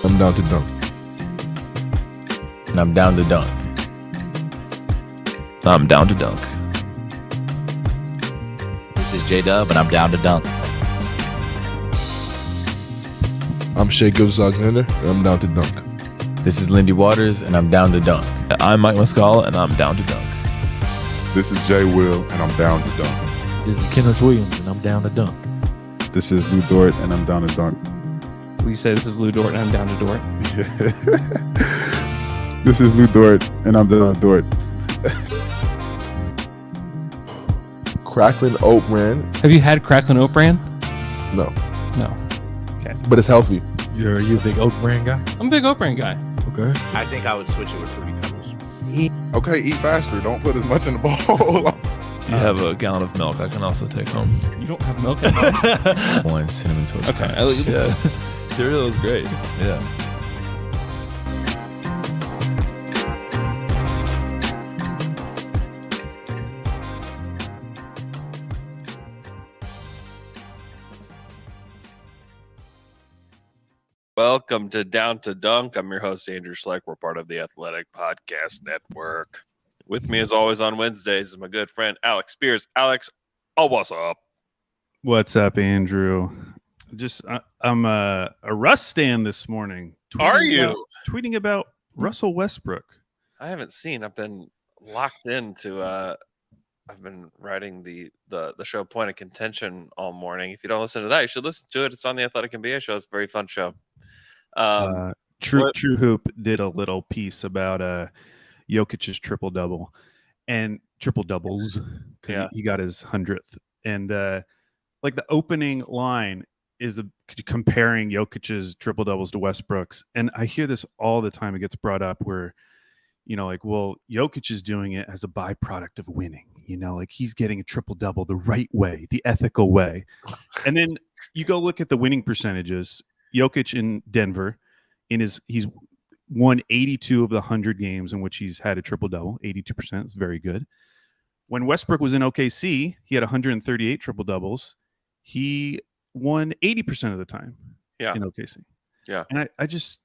I'm down to dunk. And I'm down to dunk. I'm down to dunk. This is J-Dub, and I'm down to dunk. I'm Shai Alexander, and I'm down to dunk. This is Lindy Waters, and I'm down to dunk. I'm Mike Muscala, and I'm down to dunk. This is Jay Will, and I'm down to dunk. This is Kenneth Williams, and I'm down to dunk. This is Lou Dort, and I'm down to dunk. We say this is Lou Dort, and I'm down to Dort. This is Lou Dort, and I'm down to Dort. Cracklin Oat Bran? Have you had Cracklin Oat Bran? No, No. Okay. but it's healthy. Are you a big oat brand guy? I'm a big Oat Bran guy. Okay. I think I would switch it with Fruity Pebbles. Okay, eat faster. Don't put as much in the bowl. You have a gallon of milk I can also take home. You don't have milk at home? One cinnamon toast. Okay. Crunch. Yeah. Cereal is great. Yeah. Welcome to Down to Dunk. I'm your host, Andrew Schlecht. We're part of the Athletic Podcast Network. With me, as always, on Wednesdays is my good friend, Alex Speers. Alex, what's up? What's up, Andrew? I'm a Russ stan this morning. Tweeting about Russell Westbrook. I haven't seen. I've been locked into. I've been writing the show Point of Contention all morning. If you don't listen to that, you should listen to it. It's on the Athletic NBA show. It's a very fun show. True Hoop did a little piece about Jokic's triple double and triple doubles because he got his 100th, and like the opening line is comparing Jokic's triple doubles to Westbrook's, and I hear this all the time. It gets brought up where, well, Jokic is doing it as a byproduct of winning. Like he's getting a triple double the right way, the ethical way, and then you go look at the winning percentages. Jokic in Denver, he's won 82 of the 100 games in which he's had a triple-double. 82% is very good. When Westbrook was in OKC, he had 138 triple-doubles. He won 80% of the time in OKC. Yeah. And it just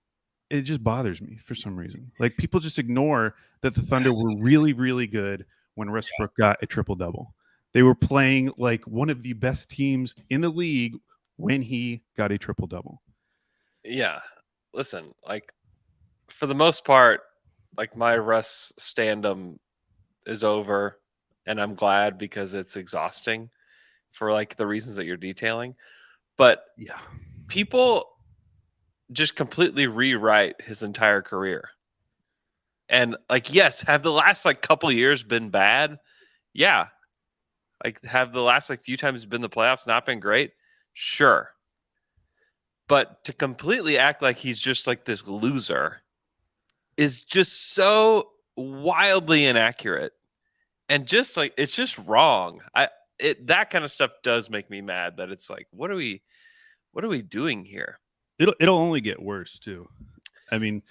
bothers me for some reason. Like, people just ignore that the Thunder were really, really good when Westbrook got a triple-double. They were playing like one of the best teams in the league when he got a triple-double. Yeah. Listen, like, for the most part, like, my Russ stand-up is over, and I'm glad because it's exhausting for like the reasons that you're detailing. But people just completely rewrite his entire career. And like, yes, have the last like couple years been bad? Yeah. Like, have the last like few times been the playoffs not been great? Sure. But to completely act like he's just like this loser is just so wildly inaccurate, and just like, it's just wrong. That kind of stuff does make me mad. That it's like, what are we doing here? It'll only get worse too. I mean,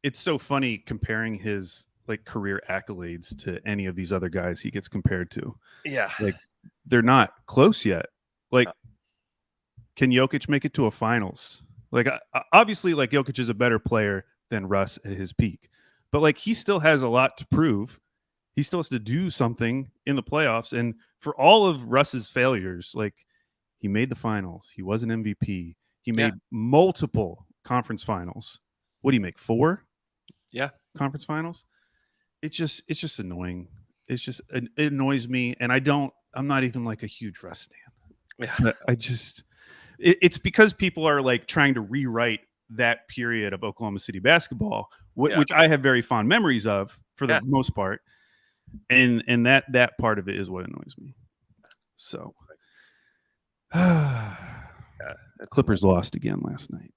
it's so funny comparing his like career accolades to any of these other guys he gets compared to. Yeah, like they're not close yet. Like, can Jokic make it to a finals? Like, obviously, like, Jokic is a better player than Russ at his peak, but like, he still has a lot to prove. He still has to do something in the playoffs. And for all of Russ's failures, like, he made the finals. He was an MVP. He made multiple conference finals. What do you make? 4? Yeah. Conference finals. It's just annoying. It annoys me. And I'm not even like a huge Russ stan. Yeah. It's because people are like trying to rewrite that period of Oklahoma City basketball, which I have very fond memories of for the most part. And that part of it is what annoys me. So Clippers lost again last night.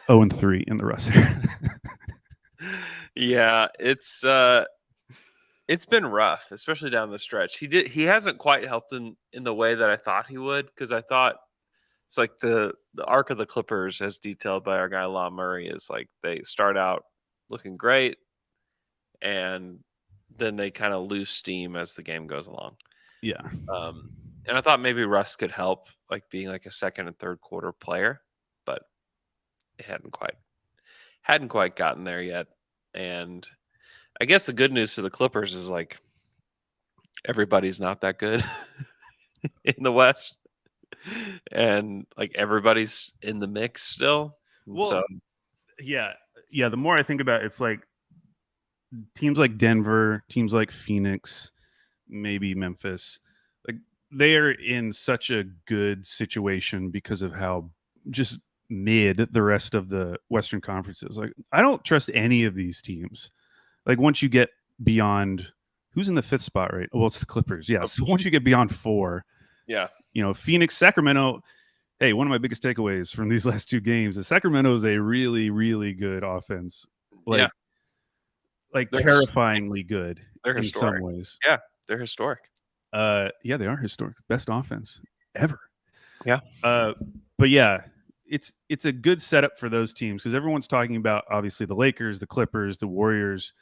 0-3 in the Russ era. Yeah, it's been rough, especially down the stretch. He hasn't quite helped in the way that I thought he would, because I thought it's like the arc of the Clippers, as detailed by our guy Law Murray, is like they start out looking great, and then they kind of lose steam as the game goes along. Yeah. And I thought maybe Russ could help, like being like a second and third quarter player, but it hadn't quite gotten there yet. And I guess the good news for the Clippers is like everybody's not that good in the West, and like everybody's in the mix still. Well, So yeah. The more I think about it, it's like teams like Denver, teams like Phoenix, maybe Memphis, like they are in such a good situation because of how just mid the rest of the Western Conference is. Like, I don't trust any of these teams. Like, once you get beyond, who's in the 5th spot, right? Well, it's the Clippers. Yeah. So once you get beyond 4, yeah, Phoenix, Sacramento. Hey, one of my biggest takeaways from these last 2 games is Sacramento is a really, really good offense. Like They're terrifyingly good. They're in historic. some ways. Yeah, they're historic. Yeah, they are historic. Best offense ever. Yeah. But yeah, it's a good setup for those teams because everyone's talking about obviously the Lakers, the Clippers, the Warriors,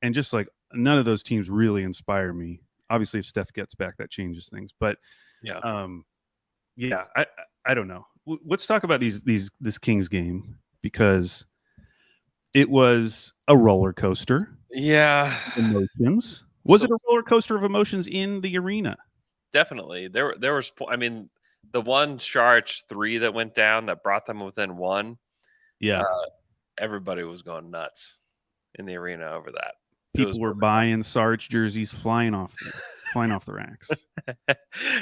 and just like none of those teams really inspire me. Obviously, if Steph gets back, that changes things. But I don't know. Let's talk about this Kings game because it was a roller coaster. Yeah, Emotions. Was it a roller coaster of emotions in the arena? Definitely. There was. I mean, the one Sharch 3 that went down that brought them within 1. Yeah, everybody was going nuts in the arena over that. People were buying Sarge jerseys, flying off the racks.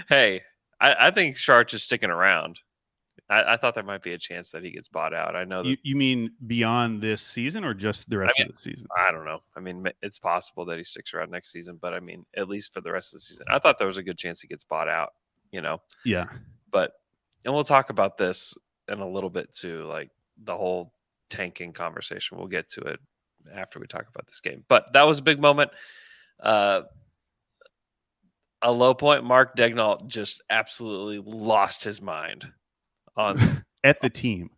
Hey, I think Sharch is sticking around. I thought there might be a chance that he gets bought out. I know that You mean beyond this season or just the rest of the season? I don't know. I mean, it's possible that he sticks around next season, but I mean, at least for the rest of the season, I thought there was a good chance he gets bought out. Yeah. But and we'll talk about this in a little bit too, like the whole tanking conversation. We'll get to it after we talk about this game. But that was a big moment. A low point. Mark Daigneault just absolutely lost his mind on at the team.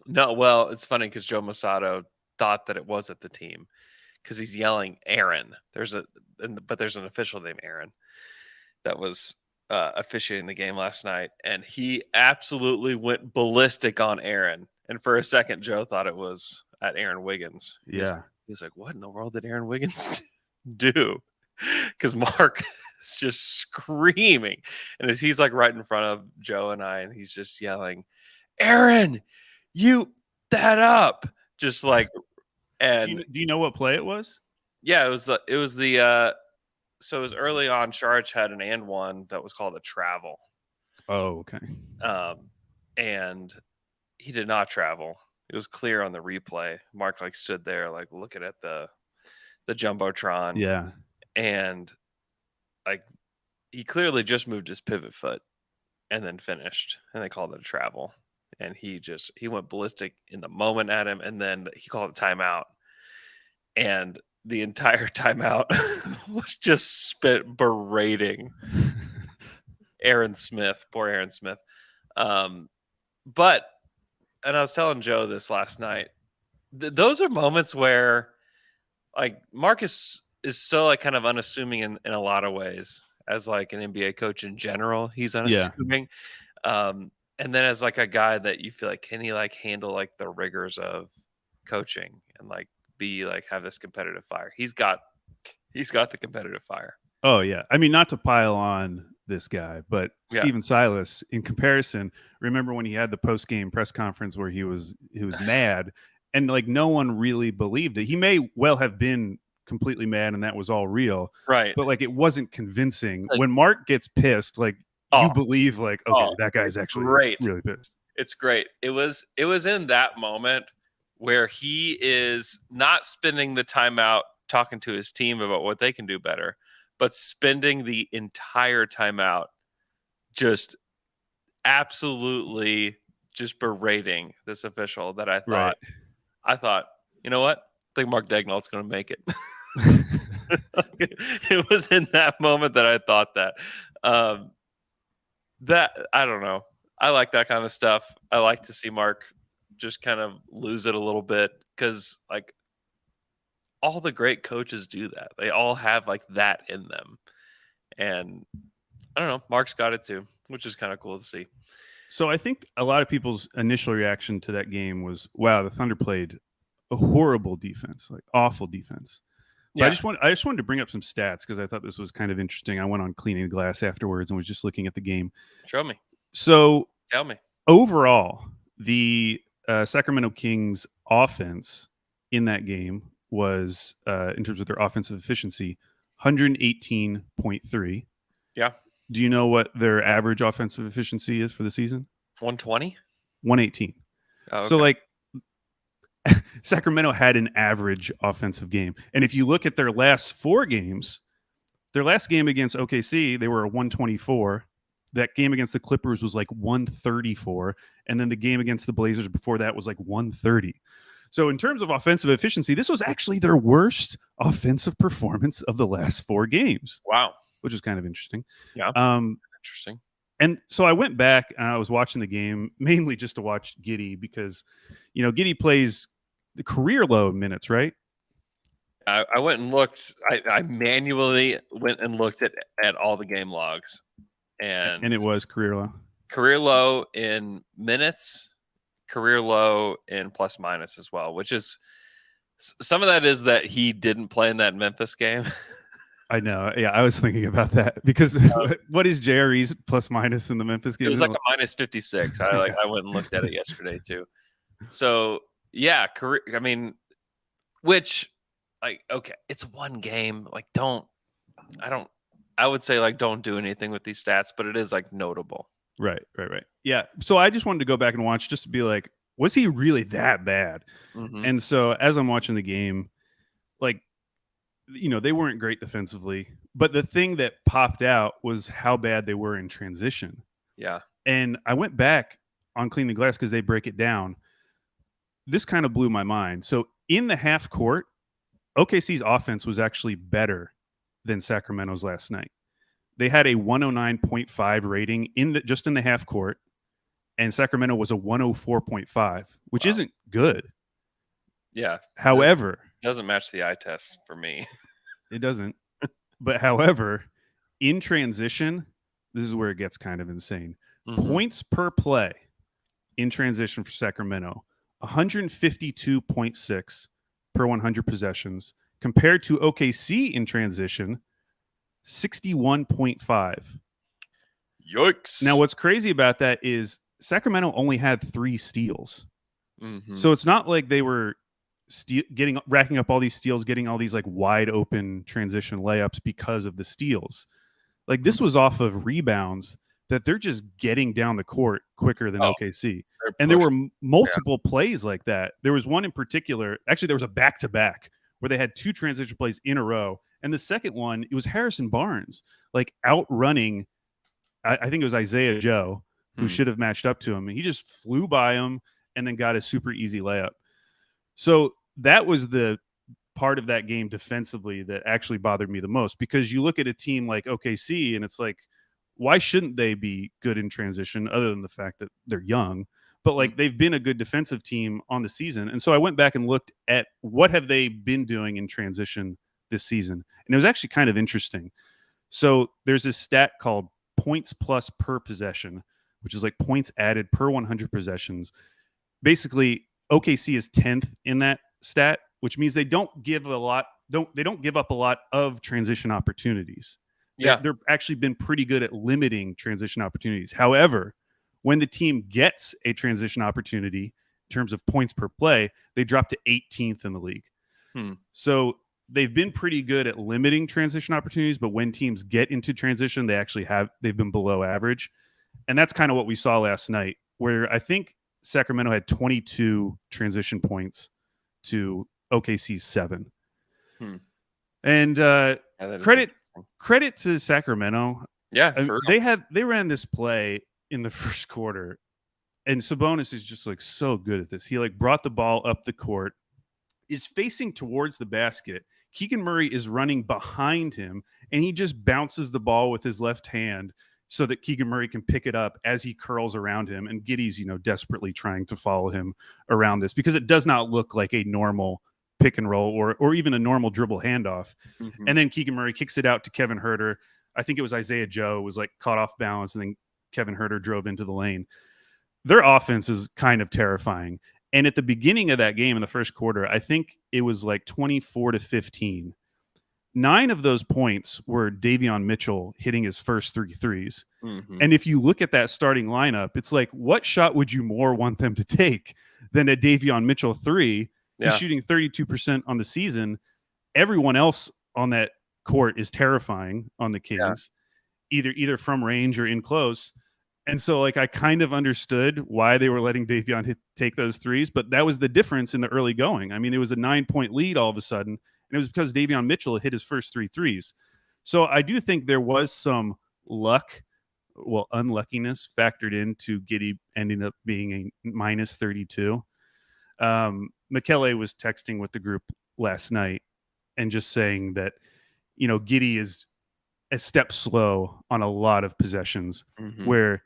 No, well, it's funny because Joe Masato thought that it was at the team because he's yelling Aaron. But there's an official named Aaron that was officiating the game last night, and he absolutely went ballistic on Aaron. And for a second, Joe thought it was at Aaron Wiggins. He was like, "What in the world did Aaron Wiggins do?" Because Mark is just screaming, and he's like right in front of Joe and I, and he's just yelling, "Aaron, you that up!" Just like, and do you know what play it was? Yeah, it was so it was early on. Sharch had an and one that was called a travel. Oh, okay. And he did not travel. It was clear on the replay. Mark like stood there like looking at the jumbotron. Yeah. And like he clearly just moved his pivot foot and then finished, and they called it a travel. And he went ballistic in the moment at him, and then he called a timeout. And the entire timeout was just spent berating Aaron Smith, poor Aaron Smith. But I was telling Joe this last night. Those are moments where, like, Marcus is so like kind of unassuming in a lot of ways as like an NBA coach in general. He's unassuming. Yeah. And then as like a guy that you feel like, can he like handle like the rigors of coaching and like be like have this competitive fire? He's got the competitive fire. Oh yeah. I mean, not to pile on this guy, but Steven Silas in comparison, remember when he had the post-game press conference where he was mad and like no one really believed it. He may well have been completely mad and that was all real. Right. But like it wasn't convincing. Like, when Mark gets pissed, like you believe like, okay, that guy's actually really pissed. It's great. It was in that moment where he is not spending the time out talking to his team about what they can do better, but spending the entire time out just absolutely just berating this official that I thought, you know what? I think Mark Daigneault's going to make it. It was in that moment that I thought that. That I don't know. I like that kind of stuff. I like to see Mark just kind of lose it a little bit because, like, all the great coaches do that. They all have like that in them, and I don't know. Mark's got it too, which is kind of cool to see. So I think a lot of people's initial reaction to that game was, "Wow, the Thunder played a horrible defense, like awful defense." But I just wanted to bring up some stats because I thought this was kind of interesting. I went on Cleaning the Glass afterwards and was just looking at the game. Show me. So Tell me. overall, the Sacramento Kings offense in that game was, in terms of their offensive efficiency, 118.3. Yeah. Do you know what their average offensive efficiency is for the season? 120. 118. Oh, okay. So like Sacramento had an average offensive game. And if you look at their last 4 games, their last game against OKC, they were a 124. That game against the Clippers was like 134. And then the game against the Blazers before that was like 130. So in terms of offensive efficiency, this was actually their worst offensive performance of the last 4 games. Wow. Which is kind of interesting. Yeah. Interesting. And so I went back and I was watching the game mainly just to watch Giddey because, Giddey plays the career low minutes, right? I went and looked. I manually went and looked at all the game logs, and it was career low. Career low in minutes, career low in plus minus as well, which is some of that is that he didn't play in that Memphis game. I know. Yeah, I was thinking about that because what is JRE's plus minus in the Memphis game? It was like a minus 56. I went and looked at it yesterday too. So yeah, which like, okay, it's one game. Like, I would say like don't do anything with these stats, but it is like notable. Right. Yeah. So I just wanted to go back and watch just to be like, was he really that bad? Mm-hmm. And so as I'm watching the game, like, they weren't great defensively, but the thing that popped out was how bad they were in transition. Yeah. And I went back on Clean the Glass because they break it down. This kind of blew my mind. So in the half court, OKC's offense was actually better than Sacramento's last night. They had a 109.5 rating just in the half court, and Sacramento was a 104.5, which isn't good. Yeah. However, it doesn't match the eye test for me. It doesn't. But however, in transition, this is where it gets kind of insane. Mm-hmm. Points per play in transition for Sacramento, 152.6 per 100 possessions, compared to OKC in transition, 61.5. Yikes. Now, what's crazy about that is Sacramento only had 3 steals. Mm-hmm. So it's not like they were racking up all these steals, getting all these like wide open transition layups because of the steals. Like this was off of rebounds that they're just getting down the court quicker than OKC. And there were multiple plays like that. There was one in particular. Actually, there was a back-to-back where they had 2 transition plays in a row. And the second one, it was Harrison Barnes, like outrunning, I think it was Isaiah Joe, who should have matched up to him. And he just flew by him and then got a super easy layup. So that was the part of that game defensively that actually bothered me the most, because you look at a team like OKC and it's like, why shouldn't they be good in transition other than the fact that they're young? But like they've been a good defensive team on the season. And so I went back and looked at what have they been doing in transition this season. And it was actually kind of interesting. So there's this stat called points plus per possession, which is like points added per 100 possessions. Basically, OKC is 10th in that stat, which means they don't give up a lot of transition opportunities. Yeah. They're actually been pretty good at limiting transition opportunities. However, when the team gets a transition opportunity in terms of points per play, they drop to 18th in the league. So they've been pretty good at limiting transition opportunities, but when teams get into transition, they've been below average. And that's kind of what we saw last night, where I think Sacramento had 22 transition points to OKC's 7. And credit to Sacramento. Yeah, they ran this play in the first quarter, and Sabonis is just like so good at this. He like brought the ball up the court, is facing towards the basket. Keegan Murray is running behind him, and he just bounces the ball with his left hand so that Keegan Murray can pick it up as he curls around him. And Giddey's, desperately trying to follow him around this because it does not look like a normal pick and roll or even a normal dribble handoff. Mhm. And then Keegan Murray kicks it out to Kevin Huerter. I think it was Isaiah Joe was like caught off balance, and then Kevin Huerter drove into the lane. Their offense is kind of terrifying. And at the beginning of that game in the first quarter, I think it was like 24-15. 9 of those points were Davion Mitchell hitting his first 3 threes. Mhm. And if you look at that starting lineup, it's like, what shot would you more want them to take than a Davion Mitchell 3? Yeah. He's shooting 32% on the season. Everyone else on that court is terrifying on the Kings, either from range or in close. And so, like, I kind of understood why they were letting Davion take those threes, but that was the difference in the early going. I mean, it was a 9-point lead all of a sudden, and it was because Davion Mitchell hit his first 3 threes. So I do think there was some unluckiness factored into Giddey ending up being a minus 32. Michele was texting with the group last night and just saying that, Giddey is a step slow on a lot of possessions Mhm. where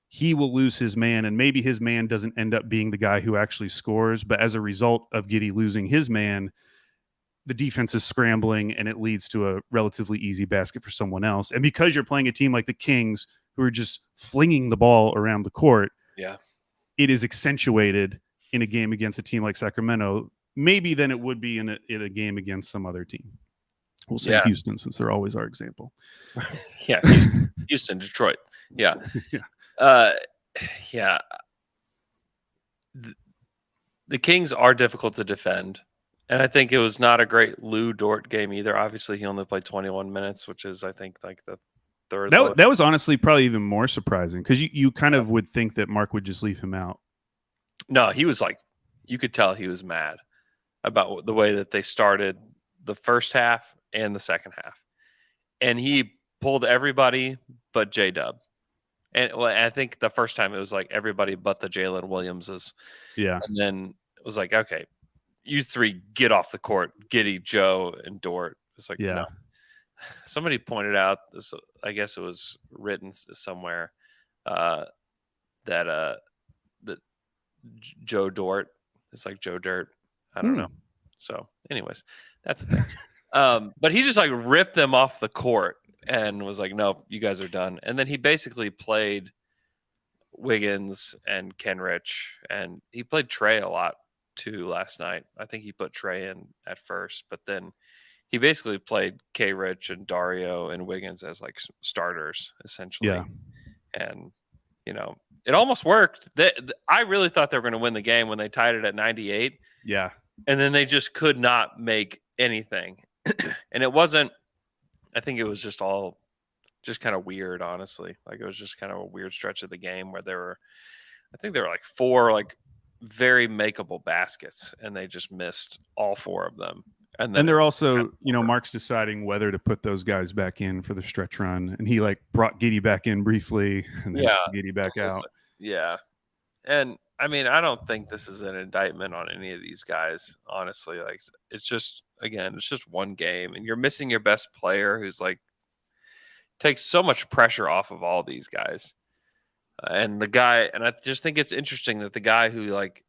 he will lose his man, and maybe his man doesn't end up being the guy who actually scores. But as a result of Giddey losing his man, the defense is scrambling, and it leads to a relatively easy basket for someone else. And because you're playing a team like the Kings, who are just flinging the ball around the court, Yeah. it is accentuated in a game against a team like Sacramento, maybe than it would be in a game against some other team. We'll say Yeah. Houston, since they're always our example. Yeah. Houston, Detroit. Yeah. Yeah. Yeah. The Kings are difficult to defend. And I think it was not a great Lou Dort game either. Obviously, he only played 21 minutes, which is, I think, like the third. That was honestly probably even more surprising because you kind of would think that Mark would just leave him out. No, he was like, you could tell he was mad about the way that they started the first half and the second half. And he pulled everybody but J-Dub. And I think the first time it was like everybody but the Jalen Williamses. Yeah. And then it was like, okay, you 3 get off the court, Giddey, Joe, and Dort. It's like, Yeah. no. Somebody pointed out this. I guess it was written somewhere that Joe Dort is like Joe Dirt. I don't know. So, anyways, that's the thing. But he just like ripped them off the court and was like, "No, you guys are done." And then he basically played Wiggins and Kenrich, and he played Trey a lot too last night. I think he put Trey in at first, but then he basically played K-Rich and Dario and Wiggins as like starters essentially. Yeah. And it almost worked. I really thought they were going to win the game when they tied it at 98. Yeah. And then they just could not make anything. And it wasn't, I think it was just all just kind of weird, honestly. Like it was just kind of a weird stretch of the game where I think there were like 4 like very makeable baskets, and they just missed all 4 of them. And then they're also, Mark's deciding whether to put those guys back in for the stretch run. And he like brought Giddey back in briefly and then Giddey back out. Yeah. And I mean, I don't think this is an indictment on any of these guys, honestly. Like it's just one game, and you're missing your best player who's like takes so much pressure off of all these guys. And I just think it's interesting that the guy who like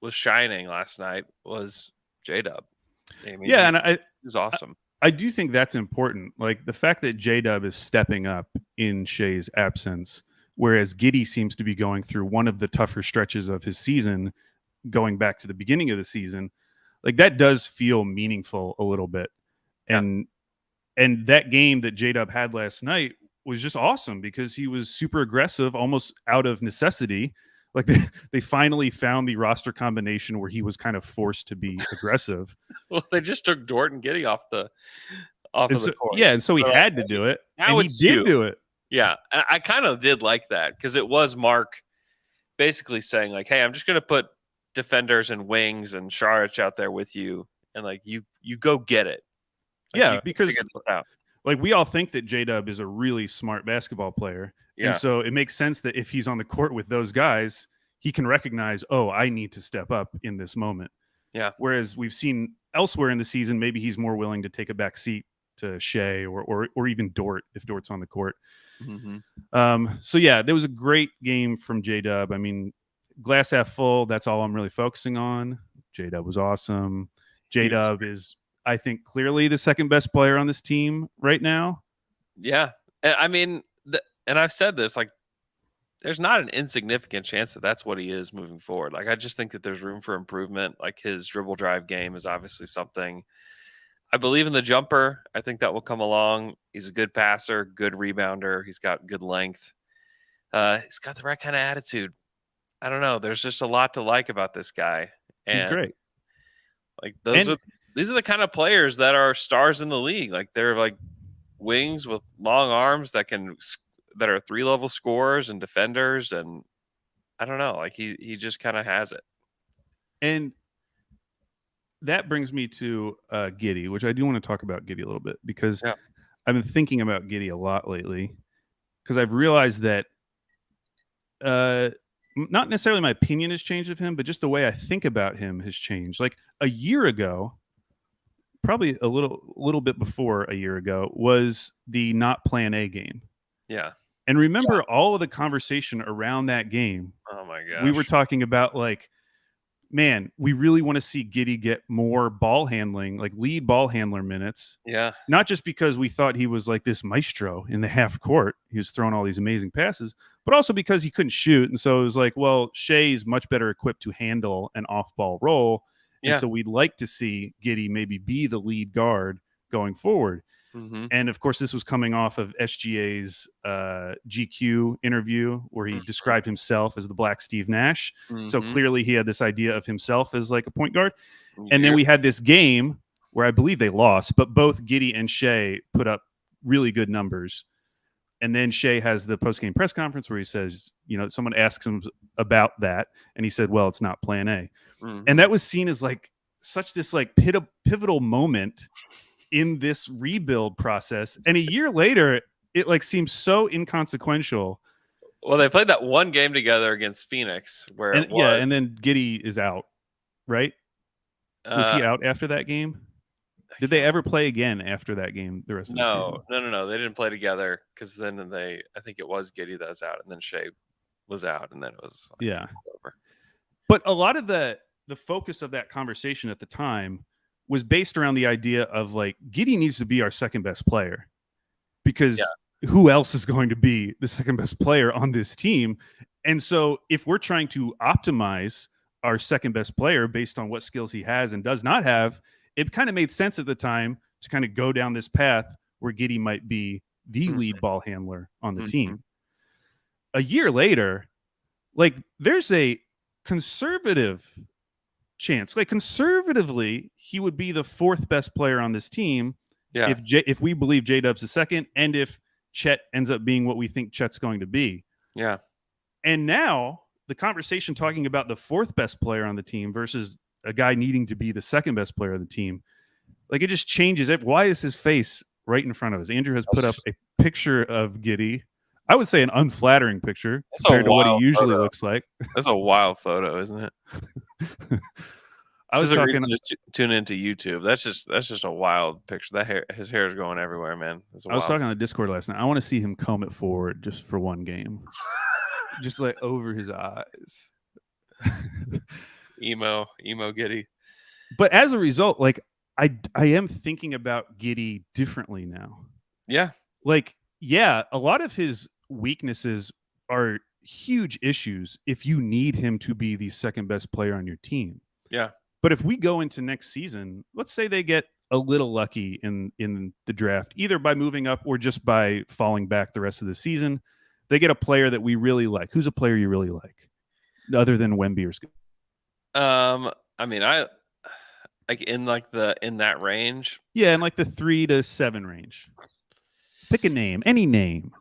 was shining last night was J-Dub. I mean, and I was awesome. I do think that's important. Like the fact that J-Dub is stepping up in Shai's absence, whereas Giddey seems to be going through one of the tougher stretches of his season, going back to the beginning of the season. Like that does feel meaningful a little bit. And that game that J-Dub had last night was just awesome because he was super aggressive, almost out of necessity. Like they finally found the roster combination where he was kind of forced to be aggressive. Well, they just took Dort and Giddey off the court. Yeah, and so he had to do it. Now and he did do it. Yeah, and I kind of did like that because it was Mark basically saying like, "Hey, I'm just going to put defenders and wings and Saric out there with you, and like you go get it." Like, because like we all think that J-Dub is a really smart basketball player. Yeah. And so it makes sense that if he's on the court with those guys, he can recognize, oh, I need to step up in this moment. Yeah. Whereas we've seen elsewhere in the season, maybe he's more willing to take a back seat to Shai or even Dort if Dort's on the court. Mm-hmm. So yeah, there was a great game from J-Dub. I mean, glass half full. That's all I'm really focusing on. J-Dub was awesome. J-Dub is, I think, clearly the second best player on this team right now. Yeah. I mean, and I've said this, like, there's not an insignificant chance that that's what he is moving forward. Like, I just think that there's room for improvement. Like, his dribble drive game is obviously something. I believe in the jumper. I think that will come along. He's a good passer, good rebounder. He's got good length. He's got the right kind of attitude. I don't know. There's just a lot to like about this guy. And He's great. Like, these are the kind of players that are stars in the league. Like, they're like wings with long arms that are 3-level scorers and defenders, and I don't know, like he just kind of has it. And that brings me to Giddey, which I do want to talk about Giddey a little bit because I've been thinking about Giddey a lot lately because I've realized that not necessarily my opinion has changed of him, but just the way I think about him has changed. Like a year ago, probably a little bit before a year ago, was the not Plan A game. Yeah. And remember all of the conversation around that game. Oh my gosh. We were talking about like, man, we really want to see Giddey get more ball handling, like lead ball handler minutes. Yeah. Not just because we thought he was like this maestro in the half court. He was throwing all these amazing passes, but also because he couldn't shoot. And so it was like, well, Shai is much better equipped to handle an off-ball role. And so we'd like to see Giddey maybe be the lead guard going forward. Mm-hmm. And of course, this was coming off of SGA's GQ interview where he described himself as the Black Steve Nash. Mm-hmm. So clearly he had this idea of himself as like a point guard. And then we had this game where I believe they lost, but both Giddey and Shai put up really good numbers. And then Shai has the post-game press conference where he says, you know, someone asks him about that. And he said, well, it's not Plan A. Mm-hmm. And that was seen as like such this like pivotal moment in this rebuild process. And a year later, it like seems so inconsequential. Well, they played that one game together against Phoenix where and then Giddey is out, right? Was he out after that game? Did they ever play again after that game the rest of the season? No. They didn't play together because then I think it was Giddey that was out and then Shai was out and then it was over. But a lot of the focus of that conversation at the time was based around the idea of like Giddey needs to be our second best player because who else is going to be the second best player on this team? And so if we're trying to optimize our second best player based on what skills he has and does not have, it kind of made sense at the time to kind of go down this path where Giddey might be the lead ball handler on the team. A year later, like there's a conservative chance, like conservatively, he would be the fourth best player on this team. Yeah. If we believe J-Dub's the second, and if Chet ends up being what we think Chet's going to be. Yeah. And now the conversation talking about the fourth best player on the team versus a guy needing to be the second best player on the team, like it just changes it. Why is his face right in front of us? Andrew has put up a picture of Giddey. I would say an unflattering picture compared to what he usually looks like. That's a wild photo, isn't it? I was talking to tune into YouTube. That's just a wild picture. His hair is going everywhere, man. I was talking on the Discord last night. I want to see him comb it forward just for one game, just like over his eyes. emo Giddey. But as a result, like I am thinking about Giddey differently now. Yeah, like a lot of his weaknesses are huge issues if you need him to be the second best player on your team. Yeah. But if we go into next season, let's say they get a little lucky in the draft, either by moving up or just by falling back the rest of the season, they get a player that we really like. Who's a player you really like other than Wemby or Scoot? I mean, I like in that range. Yeah, in like the 3 to 7 range. Pick a name, any name.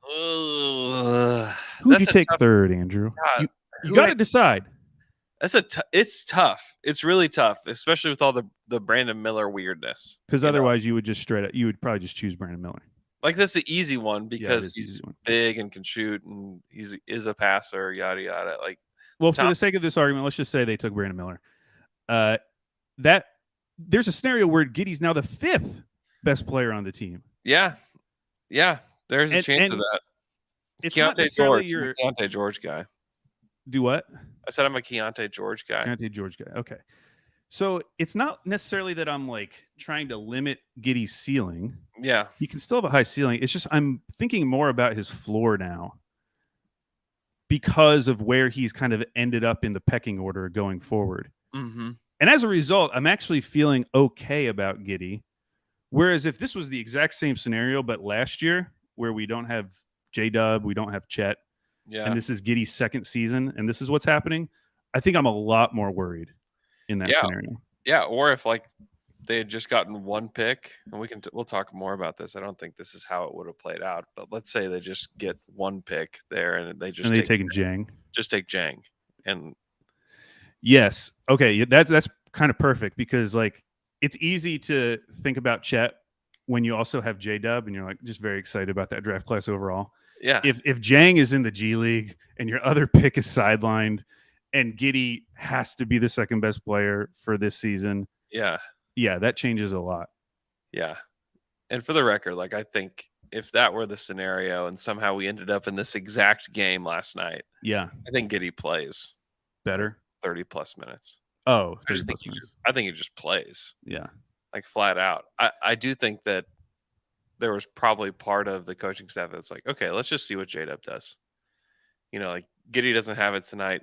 Who'd you take third, Andrew? You got to decide. It's tough. It's really tough, especially with all the Brandon Miller weirdness. Because otherwise, you would just you would probably just choose Brandon Miller. Like that's the easy one because he's big and can shoot and is a passer, yada yada. Like, well, for the sake of this argument, let's just say they took Brandon Miller. That there's a scenario where Giddey's now the 5th best player on the team. Yeah. There's a chance of that. It's not Keontae necessarily George. your I'm a Keontae George guy. do what? I said I'm a Keontae George guy. Keontae George guy. Okay. So it's not necessarily that I'm like trying to limit Giddey's ceiling. Yeah. He can still have a high ceiling. It's just I'm thinking more about his floor now because of where he's kind of ended up in the pecking order going forward. Mm-hmm. And as a result, I'm actually feeling okay about Giddey. Whereas if this was the exact same scenario, but last year where we don't have J-Dub, we don't have Chet, and this is Giddey's second season, and this is what's happening, I think I'm a lot more worried in that scenario. Yeah, or if like they had just gotten one pick, and we'll talk more about this. I don't think this is how it would have played out, but let's say they just get one pick there, and they taking Jang. Just take Jang, and yes, okay, that's kind of perfect because like it's easy to think about Chet when you also have J-Dub, and you're like just very excited about that draft class overall. Yeah, if Jang is in the G League and your other pick is sidelined, and Giddey has to be the second best player for this season. Yeah, that changes a lot. Yeah. And for the record, like I think if that were the scenario and somehow we ended up in this exact game last night, I think Giddey plays better 30 plus minutes. Oh, I think he just plays. Yeah. Like flat out. I do think that there was probably part of the coaching staff that's like, okay, let's just see what J-Dub does. You know, like Giddey doesn't have it tonight.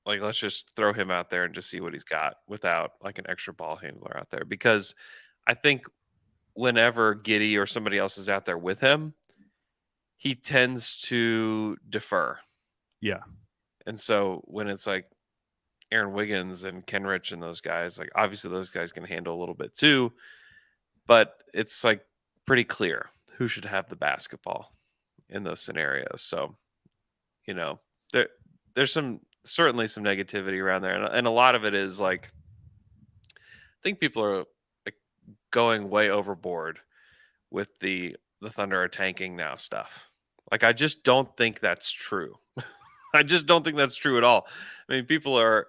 Like, let's just throw him out there and just see what he's got without like an extra ball handler out there. Because I think whenever Giddey or somebody else is out there with him, he tends to defer. Yeah. And so when it's like Aaron Wiggins and Kenrich and those guys, like obviously those guys can handle a little bit too, but it's like pretty clear who should have the basketball in those scenarios. So, you know, there's certainly some negativity around there. And a lot of it is like, I think people are like going way overboard with the Thunder are tanking now stuff. Like, I just don't think that's true. I just don't think that's true at all. I mean, people are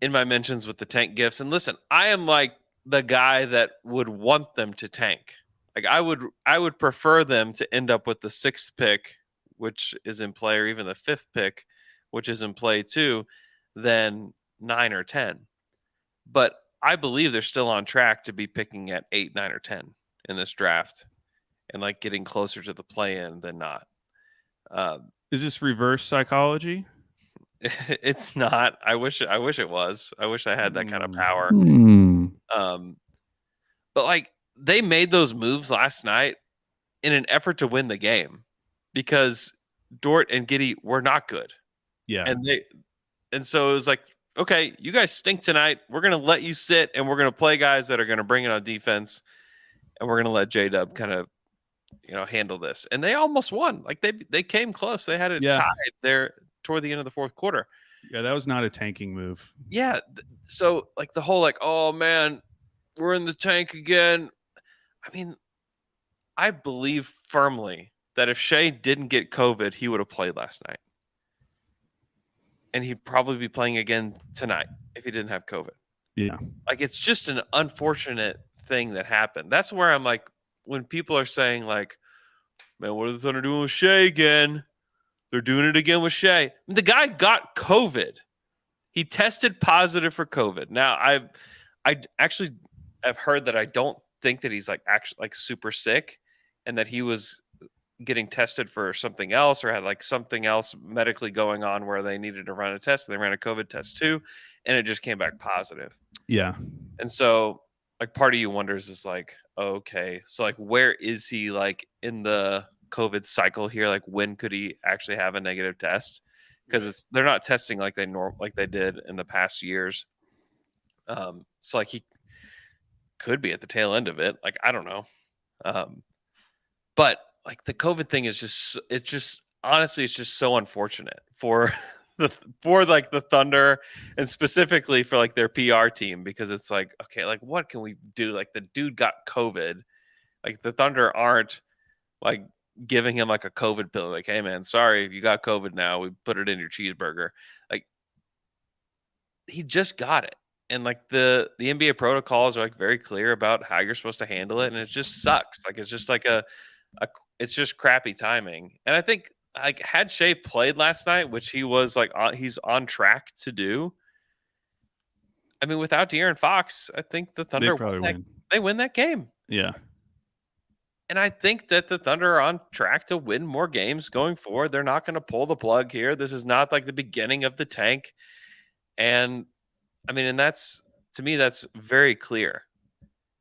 in my mentions with the tank gifts. And listen, I am like the guy that would want them to tank. Like I would prefer them to end up with the 6th pick, which is in play, or even the 5th pick, which is in play too, than 9 or 10. But I believe they're still on track to be picking at 8, 9, or 10 in this draft and like getting closer to the play-in than not. Is this reverse psychology? It's not. I wish it was. I wish I had that kind of power. But like they made those moves last night in an effort to win the game because Dort and Giddey were not good. Yeah. And so it was like, okay, you guys stink tonight. We're going to let you sit and we're going to play guys that are going to bring it on defense. And we're going to let J-Dub kind of, handle this. And they almost won. Like they came close. They had it tied there toward the end of the 4th quarter. Yeah, that was not a tanking move. Yeah. So like the whole like, oh man, we're in the tank again. I mean, I believe firmly that if Shai didn't get COVID, he would have played last night. And he'd probably be playing again tonight if he didn't have COVID. Yeah. Like, it's just an unfortunate thing that happened. That's where I'm like, when people are saying like, man, what are the Thunder doing with Shai again? They're doing it again with Shai. I mean, the guy got COVID. He tested positive for COVID. Now, I actually have heard that I don't think that he's like actually like super sick and that he was getting tested for something else or had like something else medically going on where they needed to run a test. They ran a COVID test too, and it just came back positive. Yeah. And so like part of you wonders is like, okay, so like where is he like in the COVID cycle here? Like when could he actually have a negative test? Because they're not testing like they did in the past years. So like he could be at the tail end of it. Like, I don't know. But like the COVID thing is honestly, it's just so unfortunate for like the Thunder and specifically for like their PR team, because it's like, okay, like what can we do? Like the dude got COVID. Like the Thunder aren't like giving him like a COVID pill. Like, hey man, sorry, you got COVID now. We put it in your cheeseburger. Like he just got it. and like the NBA protocols are like very clear about how you're supposed to handle it, and it just sucks. Like it's just like it's just crappy timing. And I think like had Shea played last night, which he was like he's on track to do. I mean, without De'Aaron Fox, I think the Thunder they win that game. Yeah. And I think that the Thunder are on track to win more games going forward. They're not going to pull the plug here. This is not like the beginning of the tank. And I mean, and that's, to me, that's very clear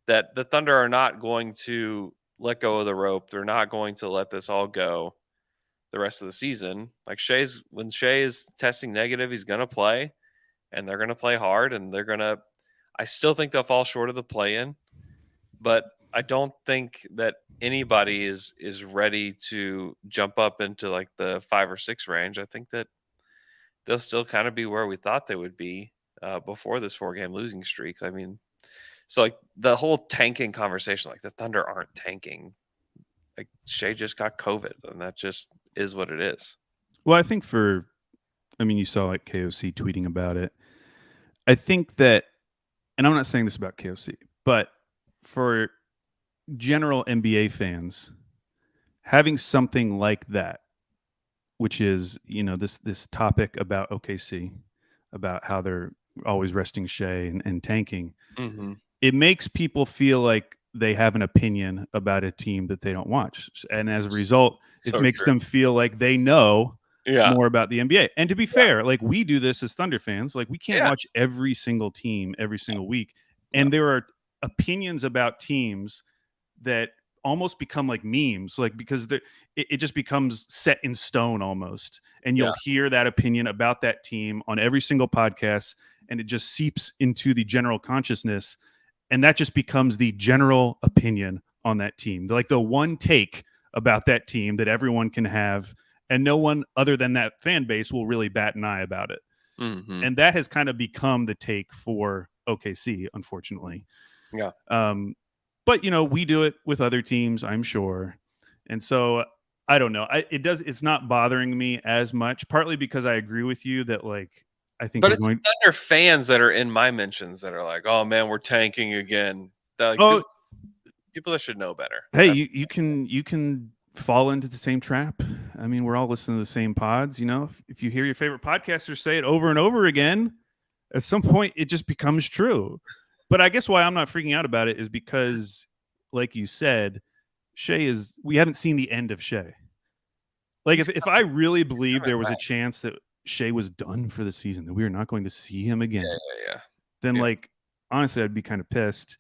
that the Thunder are not going to let go of the rope. They're not going to let this all go the rest of the season. Like when Shai is testing negative, he's going to play, and they're going to play hard, and I still think they'll fall short of the play-in, but I don't think that anybody is ready to jump up into like the 5 or 6 range. I think that they'll still kind of be where we thought they would be before this 4-game losing streak. I mean, so like the whole tanking conversation, like the Thunder aren't tanking. Like Shai just got COVID, and that just is what it is. Well, I think you saw like KOC tweeting about it. I think that, and I'm not saying this about KOC, but for general NBA fans, having something like that, which is, this topic about OKC, about how they're always resting Shai and tanking, it makes people feel like they have an opinion about a team that they don't watch. And as a result, it makes them feel like they know more about the NBA. And to be fair, like we do this as Thunder fans, like we can't watch every single team every single week. And there are opinions about teams that almost become like memes, like because it just becomes set in stone almost. And you'll hear that opinion about that team on every single podcast, and it just seeps into the general consciousness. And that just becomes the general opinion on that team. Like the one take about that team that everyone can have, and no one other than that fan base will really bat an eye about it. And that has kind of become the take for OKC, unfortunately. Yeah. But we do it with other teams, I'm sure. And so I don't know. It's not bothering me as much, partly because I agree with you that like I think. But it's Thunder fans that are in my mentions that are like, "Oh man, we're tanking again." Like, people that should know better. Hey, you can fall into the same trap. I mean, we're all listening to the same pods. If you hear your favorite podcasters say it over and over again, at some point it just becomes true. But I guess why I'm not freaking out about it is because, like you said, we haven't seen the end of Shai. Like if I really believed there was a chance that Shai was done for the season, that we were not going to see him again, then like honestly, I'd be kind of pissed,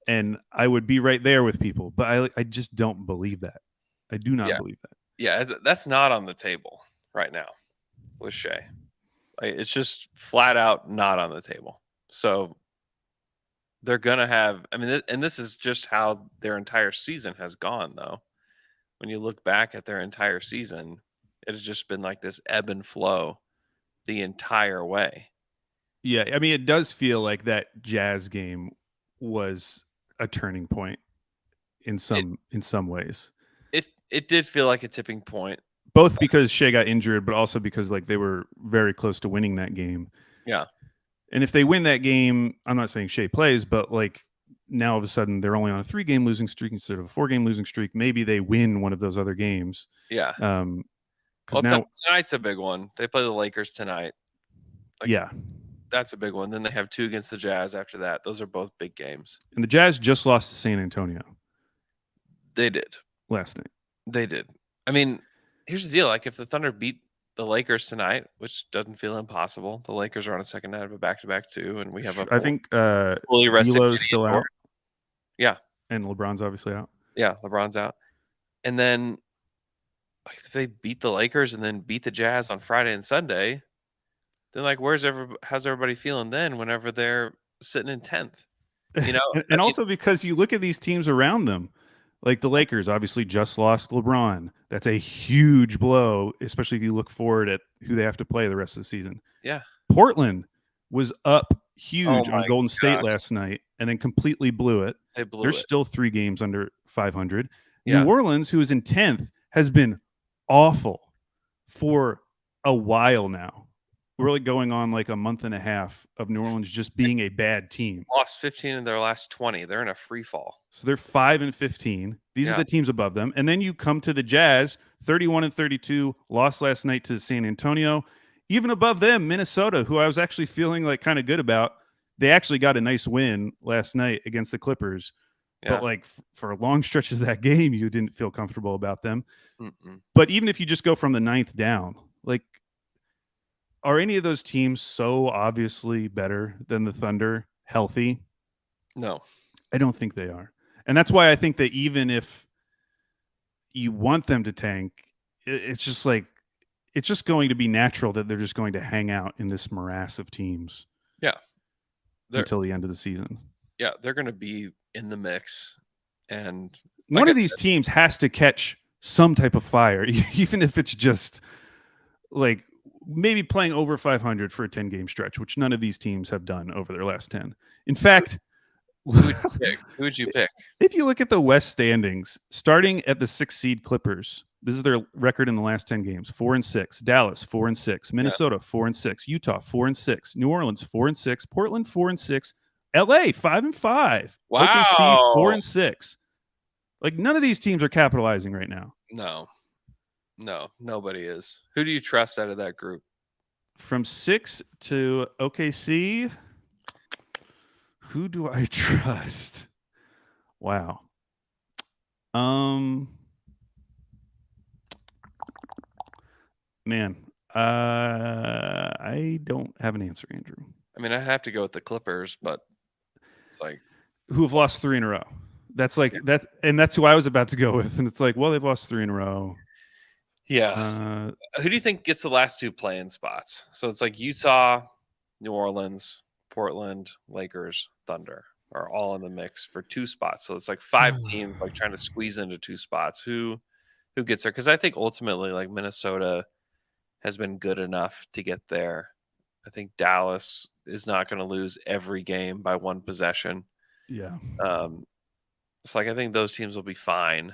and I would be right there with people. But I just don't believe that. I do not believe that. Yeah, that's not on the table right now with Shai. Like, it's just flat out not on the table. So they're gonna have. I mean, and this is just how their entire season has gone, though. When you look back at their entire season, it has just been like this ebb and flow the entire way. Yeah, I mean, it does feel like that Jazz game was a turning point in some ways. It did feel like a tipping point, both because Shai got injured, but also because like they were very close to winning that game. Yeah. And if they win that game, I'm not saying Shai plays, but like now all of a sudden they're only on a 3-game losing streak instead of a 4-game losing streak. Maybe they win one of those other games. Yeah. Well, tonight's a big one. They play the Lakers tonight. That's a big one. Then they have 2 against the Jazz after that. Those are both big games. And the Jazz just lost to San Antonio. They did. Last night. They did. I mean, here's the deal. Like if the Thunder beat the Lakers tonight, which doesn't feel impossible. The Lakers are on a second night of a back-to-back too, and we have I think fully rested D'Lo's still out. Yeah. And LeBron's obviously out. Yeah, LeBron's out. And then like if they beat the Lakers and then beat the Jazz on Friday and Sunday, then like how's everybody feeling then whenever they're sitting in 10th? And also because you look at these teams around them. Like the Lakers obviously just lost LeBron. That's a huge blow, especially if you look forward at who they have to play the rest of the season. Yeah. Portland was up huge on Golden State last night and then completely blew it. They're still 3 games under 500. Yeah. New Orleans, who is in 10th, has been awful for a while now. really going on like a month and a half of New Orleans just being a bad team. Lost 15 in their last 20. They're in a free fall. So they're 5-15. These are the teams above them. And then you come to the Jazz, 31-32, lost last night to San Antonio. Even above them, Minnesota, who I was actually feeling like kind of good about. They actually got a nice win last night against the Clippers. Yeah. But like for long stretches of that game, you didn't feel comfortable about them. Mm-mm. But even if you just go from the 9th down, like, are any of those teams so obviously better than the Thunder healthy? No. I don't think they are. And that's why I think that even if you want them to tank, it's just like, it's just going to be natural that they're just going to hang out in this morass of teams. Yeah. Until the end of the season. Yeah, they're going to be in the mix. And one of these teams has to catch some type of fire, even if it's just like maybe playing over 500 for a 10-game stretch, which none of these teams have done over their last 10. In fact, Who would you pick? If you look at the West standings, starting at the 6th seed Clippers, this is their record in the last 10 games: 4-6. Dallas 4-6. Minnesota 4-6. Utah 4-6. New Orleans 4-6. Portland 4-6. LA 5-5. Wow. OKC 4-6. Like, none of these teams are capitalizing right now. No, nobody is. Who do you trust out of that group? From 6 to OKC, who do I trust? Wow. Man, I don't have an answer, Andrew. I mean, I'd have to go with the Clippers, but it's like, who have lost 3 in a row. That's like that's who I was about to go with, and it's like, well, they've lost 3 in a row. Yeah. Who do you think gets the last 2 play-in spots? So it's like Utah, New Orleans, Portland, Lakers, Thunder are all in the mix for 2 spots. So it's like 5 teams like trying to squeeze into 2 spots. Who gets there? Because I think ultimately, like, Minnesota has been good enough to get there. I think Dallas is not going to lose every game by 1 possession. Yeah. It's like I think those teams will be fine.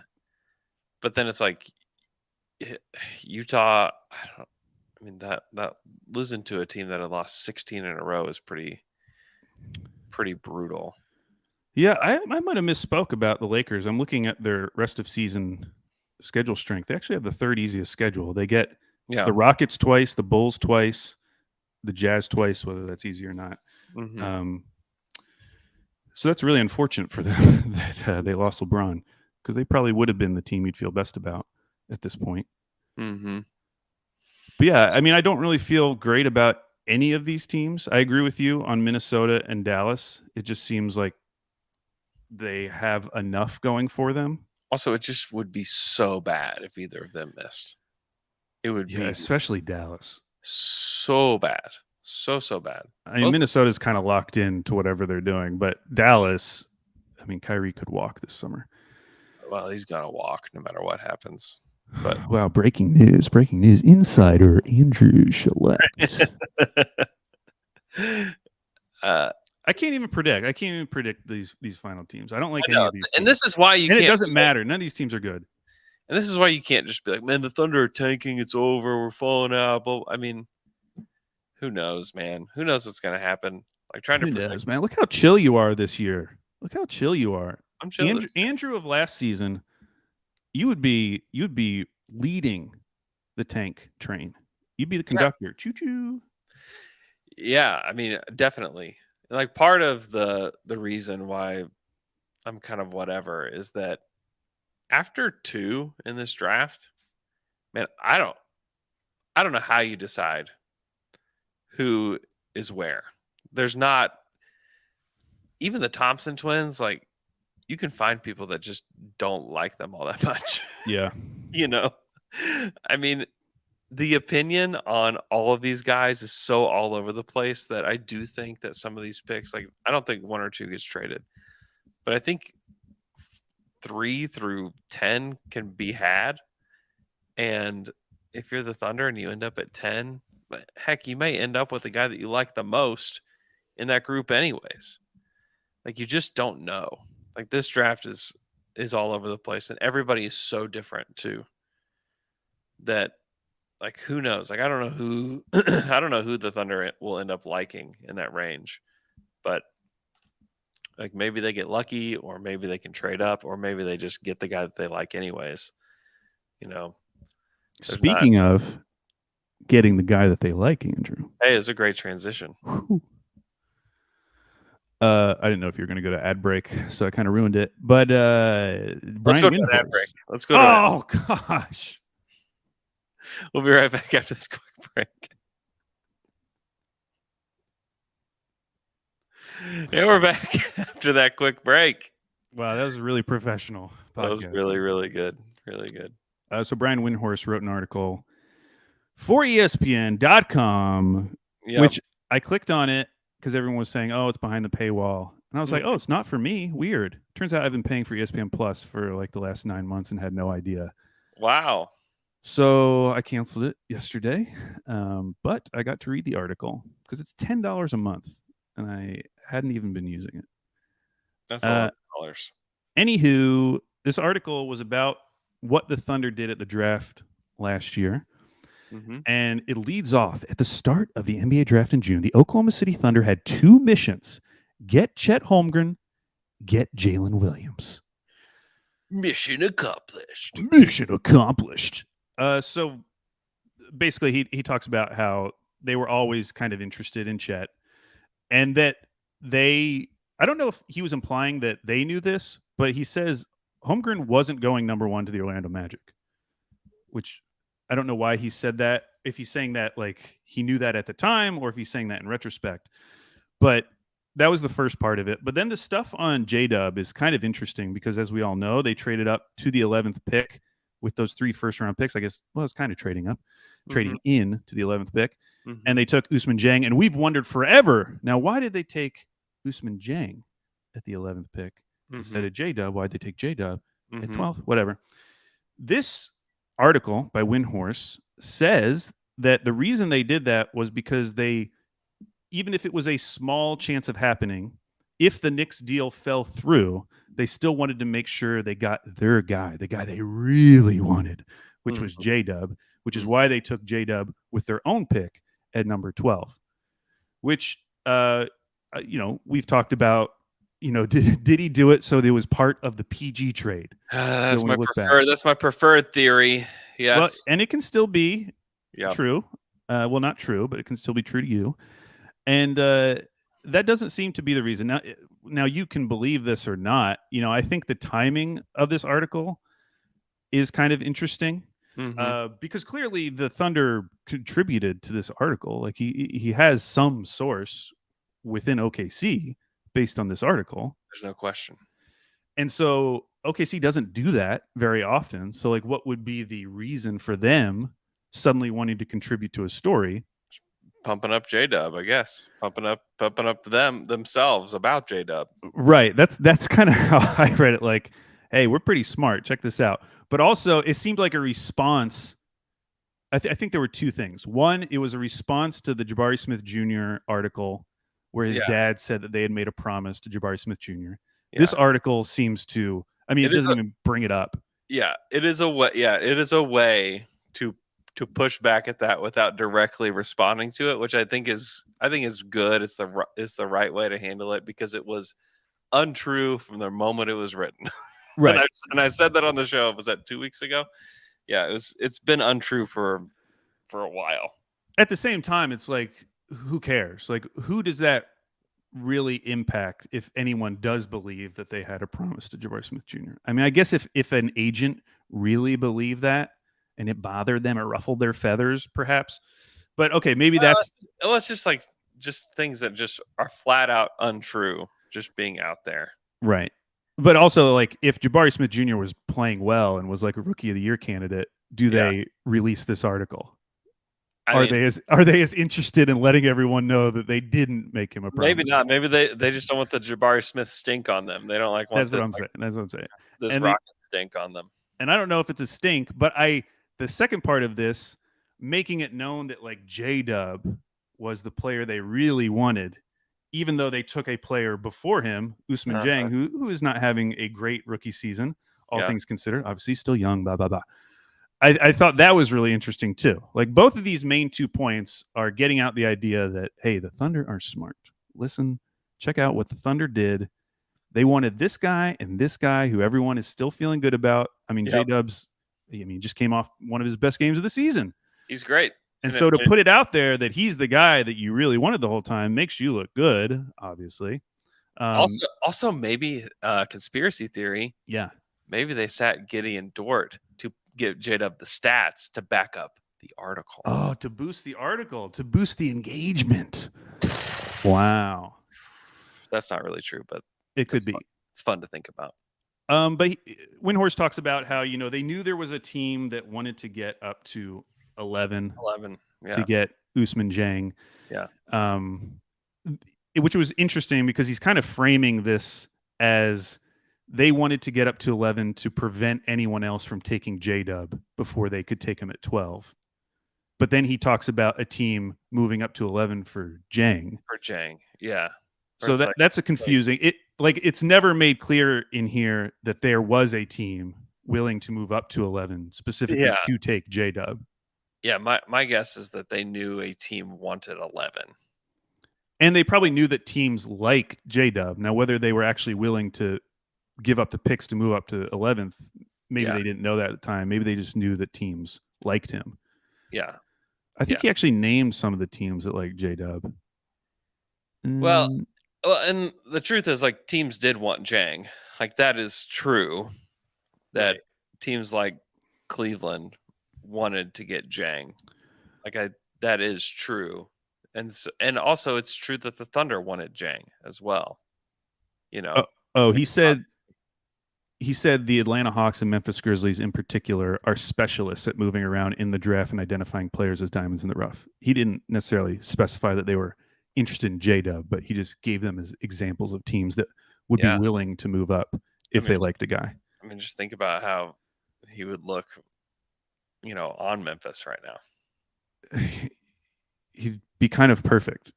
But then it's like Utah, I mean that losing to a team that had lost 16 in a row is pretty brutal. Yeah, I might have misspoke about the Lakers. I'm looking at their rest of season schedule strength. They actually have the 3rd easiest schedule. They get the Rockets twice, the Bulls twice, the Jazz twice, whether that's easy or not. Mm-hmm. So that's really unfortunate for them that they lost LeBron, because they probably would have been the team you'd feel best about at this point. Mm-hmm. But yeah, I mean, I don't really feel great about any of these teams. I agree with you on Minnesota and Dallas. It just seems like they have enough going for them. Also, it just would be so bad if either of them missed. It would be especially Dallas. So bad. So bad. I mean, Minnesota's kind of locked in to whatever they're doing, but Dallas, I mean, Kyrie could walk this summer. Well, he's going to walk no matter what happens. But wow, breaking news. Insider Andrew Schlecht. I can't even predict these final teams. I don't like any of these teams. And this is why you can't. It doesn't matter. None of these teams are good. And this is why you can't just be like, man, the Thunder are tanking. It's over. We're falling out. But I mean, who knows, man? Who knows what's going to happen? Like trying to predict. Who knows, man? Look how chill you are this year. Look how chill you are. I'm chill. Andrew of last season, you would be leading the tank train. You'd be the conductor. Yeah. Choo choo. Yeah, I mean, definitely. Like part of the reason why I'm kind of whatever is that after 2 in this draft, man, I don't know how you decide who is where. There's not even the Thompson twins, like you can find people that just don't like them all that much. Yeah. You know, I mean, the opinion on all of these guys is so all over the place that I do think that some of these picks, like I don't think 1 or 2 gets traded, but I think 3 through 10 can be had. And if you're the Thunder and you end up at 10, heck, you may end up with the guy that you like the most in that group anyways. Like you just don't know. Like this draft is all over the place and everybody is so different too that like who knows? Like I don't know who I don't know who the Thunder will end up liking in that range, but like maybe they get lucky, or maybe they can trade up, or maybe they just get the guy that they like anyways. You know. Speaking of getting the guy that they like, Andrew. Hey, it's a great transition. I didn't know if you were going to go to ad break, so I kind of ruined it. But Let's go to an ad break. Let's go to Oh, gosh. We'll be right back after this quick break. Yeah, we're back after that quick break. Wow, that was a really professional podcast. That was really, really good. Really good. So Brian Windhorst wrote an article for ESPN.com, which I clicked on it because everyone was saying, oh, it's behind the paywall. And I was like, oh, it's not for me. Weird. Turns out I've been paying for ESPN Plus for like the last 9 months and had no idea. Wow. So I canceled it yesterday, but I got to read the article because it's $10 a month, and I hadn't even been using it. That's a lot of dollars. Anywho, this article was about what the Thunder did at the draft last year. Mm-hmm. And it leads off at the start of the NBA draft in June. The Oklahoma City Thunder had 2 missions: get Chet Holmgren, get Jalen Williams. Mission accomplished. Mission accomplished. So basically, he talks about how they were always kind of interested in Chet, and that I don't know if he was implying that they knew this, but he says Holmgren wasn't going number 1 to the Orlando Magic, which I don't know why he said that. If he's saying that like he knew that at the time, or if he's saying that in retrospect. But that was the first part of it. But then the stuff on J-Dub is kind of interesting because, as we all know, they traded up to the 11th pick with those 3 first-round picks. I guess, well, it's kind of trading in to the 11th pick. Mm-hmm. And they took Ousmane Dieng. And we've wondered forever, now, why did they take Ousmane Dieng at the 11th pick instead of J-Dub? Why'd they take J-Dub at 12th? Whatever. This article by Windhorst says that the reason they did that was because they, even if it was a small chance of happening, if the Knicks deal fell through, they still wanted to make sure they got their guy, the guy they really wanted, which was J-Dub, which is why they took J-Dub with their own pick at number 12, which, we've talked about, did he do it so there was part of the PG trade? That's my preferred. That's my preferred theory. Yes, well, and it can still be true. Well, not true, but it can still be true to you. And that doesn't seem to be the reason. Now you can believe this or not. I think the timing of this article is kind of interesting because clearly the Thunder contributed to this article. Like he has some source within OKC based on this article. There's no question. And so OKC doesn't do that very often. So like, what would be the reason for them suddenly wanting to contribute to a story? Pumping up J-Dub, I guess. Pumping up themselves about J-Dub. Right. That's kind of how I read it. Like, hey, we're pretty smart. Check this out. But also, it seemed like a response. I think there were 2 things. One, it was a response to the Jabari Smith Jr. article where his dad said that they had made a promise to Jabari Smith Jr. Yeah. This article seems to, it doesn't even bring it up. Yeah, it is a way. Yeah, it is a way to push back at that without directly responding to it, which I think is good. It's the right way to handle it because it was untrue from the moment it was written. Right. and I said that on the show. Was that 2 weeks ago? Yeah, it's been untrue for a while. At the same time, it's like, who cares? Like, who does that really impact if anyone does believe that they had a promise to Jabari Smith Jr.? I mean, I guess if an agent really believed that and it bothered them or ruffled their feathers, perhaps. But okay, maybe that's just things that just are flat out untrue, just being out there. Right. But also, like, if Jabari Smith Jr. was playing well and was like a Rookie of the Year candidate, do they release this article? Are they as interested in letting everyone know that they didn't make him a promise? Maybe not. Maybe they just don't want the Jabari Smith stink on them. They don't like. That's what I'm saying. This rocket stink on them. And I don't know if it's a stink, but the second part of this, making it known that like J-Dub was the player they really wanted, even though they took a player before him, Ousmane Dieng, who is not having a great rookie season, all things considered. Obviously, still young. Blah blah blah. I thought that was really interesting too. Like both of these main 2 points are getting out the idea that, hey, the Thunder are smart. Listen, check out what the Thunder did. They wanted this guy and this guy who everyone is still feeling good about. I mean, J-Dubs, just came off one of his best games of the season. He's great. And so to put it out there that he's the guy that you really wanted the whole time makes you look good, obviously. Also maybe conspiracy theory. Yeah. Maybe they sat Gideon Dort to give J-Dub the stats to back up the article. Oh, to boost the article, to boost the engagement. Wow. That's not really true, but it could be. Fun. It's fun to think about. But Windhorst talks about how, they knew there was a team that wanted to get up to 11 to get Usman Jang. Yeah. Which was interesting because he's kind of framing this as they wanted to get up to 11 to prevent anyone else from taking J-Dub before they could take him at 12. But then he talks about a team moving up to 11 for Jang. Yeah. So that's a confusing. It's never made clear in here that there was a team willing to move up to 11 specifically to take J-Dub. Yeah, my guess is that they knew a team wanted 11. And they probably knew that teams like J-Dub. Now, whether they were actually willing to give up the picks to move up to 11th, maybe they didn't know that at the time. Maybe they just knew that teams liked him. Yeah. I think he actually named some of the teams that like J-Dub. Well, and the truth is, like, teams did want Jang. Like, that is true. That teams like Cleveland wanted to get Jang. That is true. And also it's true that the Thunder wanted Jang as well. He said the Atlanta Hawks and Memphis Grizzlies in particular are specialists at moving around in the draft and identifying players as diamonds in the rough. He didn't necessarily specify that they were interested in J-Dub, but he just gave them as examples of teams that would be willing to move up if they liked a guy. I mean, just think about how he would look, on Memphis right now. He'd be kind of perfect.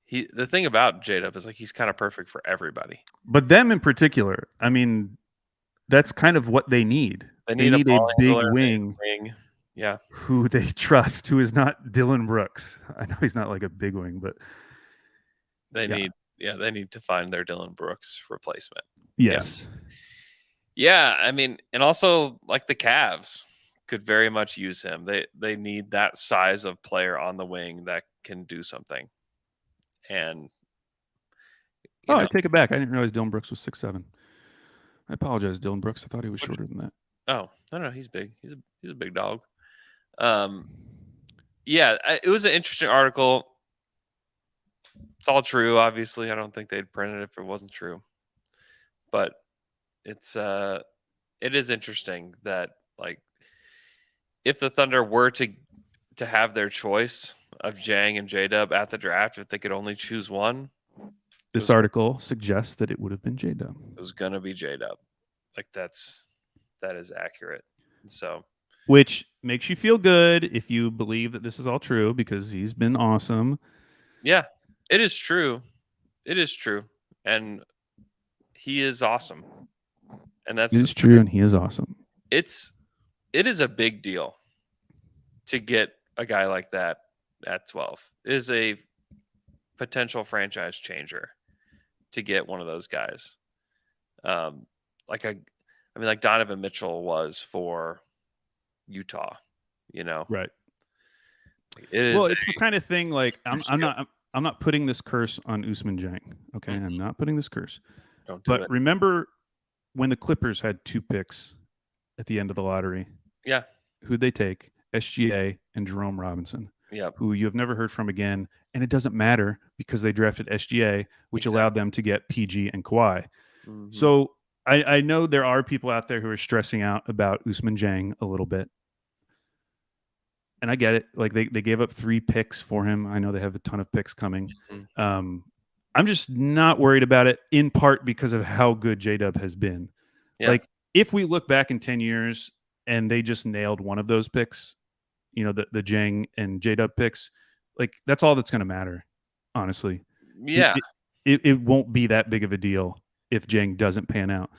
The thing about J-Dub is he's kind of perfect for everybody. But them in particular, I mean, that's kind of what they need. They need a big wing. Yeah. Who they trust, who is not Dylan Brooks. I know he's not like a big wing, but they need to find their Dylan Brooks replacement. Yes. Yeah, I mean, and also like the Cavs could very much use him. They need that size of player on the wing that can do something. And I take it back. I didn't realize Dylan Brooks was 6'7". I apologize, Dylan Brooks. I thought he was shorter than that. Oh, no, he's big. He's a big dog. It was an interesting article. It's all true, obviously. I don't think they'd print it if it wasn't true. But it is interesting that if the Thunder were to have their choice of Jang and J-Dub at the draft, if they could only choose one. This article suggests that it would have been J-Dub. It was going to be J-Dub. That is accurate. So, which makes you feel good if you believe that this is all true because he's been awesome. Yeah, it is true. It is true. And he is awesome. And it is true. And he is awesome. It is a big deal to get a guy like that at 12. It is a potential franchise changer to get one of those guys. Like Donovan Mitchell was for Utah, Right. It's the kind of thing I'm not putting this curse on Usman Jang. Okay. Mm-hmm. I'm not putting this curse. Don't do it. Remember when the Clippers had 2 picks at the end of the lottery? Yeah. Who'd they take? SGA and Jerome Robinson. Yep. Who you have never heard from again. And it doesn't matter because they drafted SGA, which allowed them to get PG and Kawhi. Mm-hmm. So I know there are people out there who are stressing out about Usman Jang a little bit. And I get it. They gave up 3 picks for him. I know they have a ton of picks coming. Mm-hmm. I'm just not worried about it, in part because of how good J-Dub has been. Yeah. If we look back in 10 years and they just nailed one of those picks, the Jang and J-Dub picks, that's all that's going to matter, honestly. Yeah. It won't be that big of a deal if Jang doesn't pan out.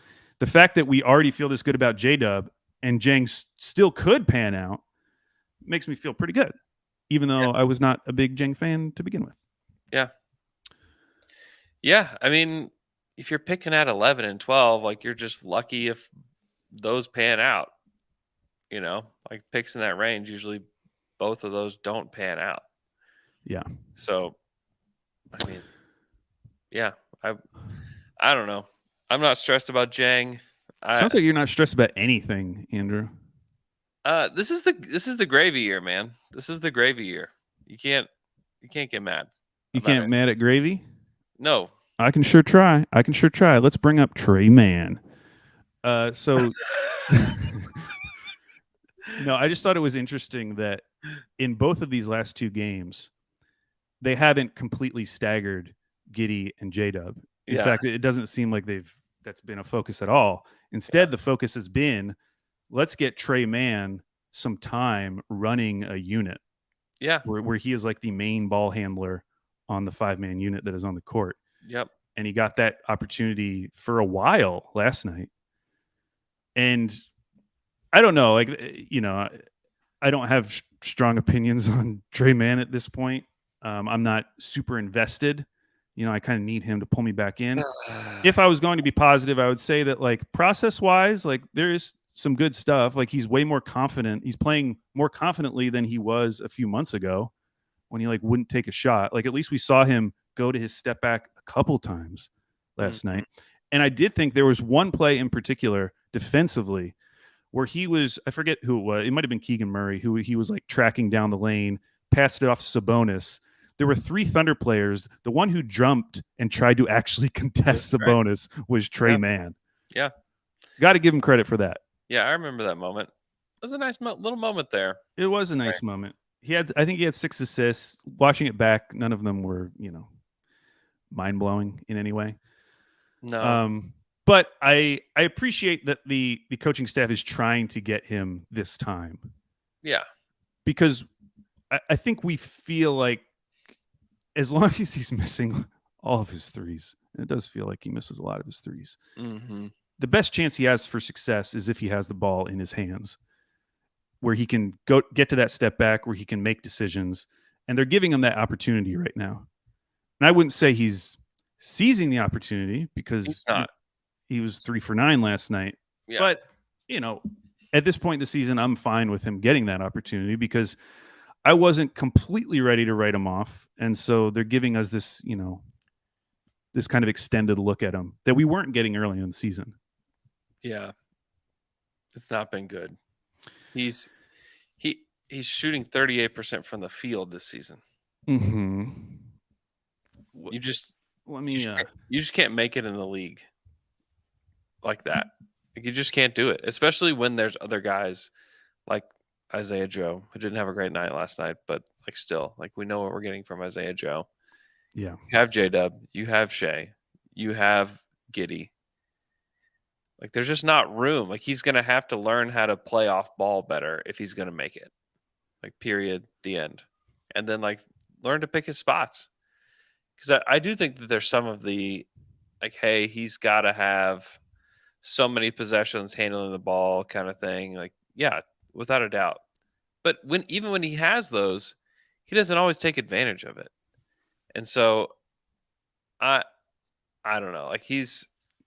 The fact that we already feel this good about J-Dub and Jang still could pan out, makes me feel pretty good, even though I was not a big Jang fan to begin with. Yeah. Yeah. I mean, if you're picking at 11 and 12, like you're just lucky if those pan out. Like picks in that range, usually both of those don't pan out. Yeah. So, I mean, yeah, I don't know. I'm not stressed about Jang. Sounds like you're not stressed about anything, Andrew. This is the gravy year, man. This is the gravy year. You can't get mad. You can't mad at gravy? No. I can sure try. Let's bring up Trey Mann. So no, I just thought it was interesting that in both of these last two games, they haven't completely staggered Giddey and J-Dub. In fact, it doesn't seem like that's been a focus at all. Instead, the focus has been, let's get Trey Mann some time running a unit. Yeah. Where he is like the main ball handler on the 5-man unit that is on the court. Yep. And he got that opportunity for a while last night. And I don't know, like, I don't have strong opinions on Trey Mann at this point. I'm not super invested. I kind of need him to pull me back in. If I was going to be positive, I would say that, like, process-wise, like, there is some good stuff. Like, he's way more confident. He's playing more confidently than he was a few months ago when he, like, wouldn't take a shot. Like, at least we saw him go to his step back a couple times last night. And I did think there was one play in particular defensively where he was, I forget who it was. It might have been Keegan Murray, who he was like tracking down the lane, passed it off to Sabonis. There were 3 Thunder players. The one who jumped and tried to actually contest Sabonis was Trey Mann. Yeah. Got to give him credit for that. Yeah, I remember that moment. It was a nice little moment there. It was a nice moment. I think he had 6 assists. Watching it back, none of them were, mind-blowing in any way. No. But I appreciate that the coaching staff is trying to get him this time. Yeah. Because I think we feel like as long as he's missing all of his threes, and it does feel like he misses a lot of his threes, the best chance he has for success is if he has the ball in his hands, where he can get to that step back, where he can make decisions. And they're giving him that opportunity right now. And I wouldn't say he's seizing the opportunity because he's not. He was 3 for 9 last night. Yeah. But, at this point in the season, I'm fine with him getting that opportunity because I wasn't completely ready to write him off. And so they're giving us this, this kind of extended look at him that we weren't getting early in the season. Yeah. It's not been good. He's shooting 38% from the field this season. Mm-hmm. You just can't make it in the league like that. Like, you just can't do it, especially when there's other guys like Isaiah Joe, who didn't have a great night last night, but like still, like, we know what we're getting from Isaiah Joe. Yeah. You have J-Dub, you have Shai, you have Giddey. Like, there's just not room. Like, he's going to have to learn how to play off ball better if he's going to make it. Like, period, the end. And then, like, learn to pick his spots. Because I do think that there's some of the, like, hey, he's got to have so many possessions handling the ball kind of thing. Like, yeah, without a doubt. But even when he has those, he doesn't always take advantage of it. And so I don't know. Like,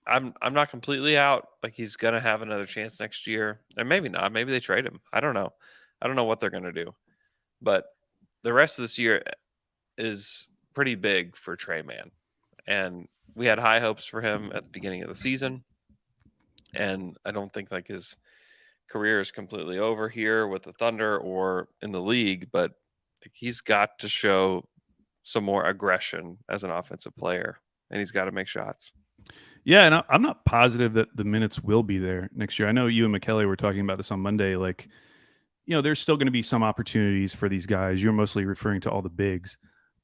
I'm not completely out. Like, he's going to have another chance next year. And maybe not. Maybe they trade him. I don't know. I don't know what they're going to do. But the rest of this year is pretty big for Trey Mann. And we had high hopes for him at the beginning of the season. And I don't think, like, his career is completely over here with the Thunder or in the league, but, like, he's got to show some more aggression as an offensive player, and he's got to make shots. Yeah, and I'm not positive that the minutes will be there next year. I know you and McKelly were talking about this on Monday. Like, there's still going to be some opportunities for these guys. You're mostly referring to all the bigs.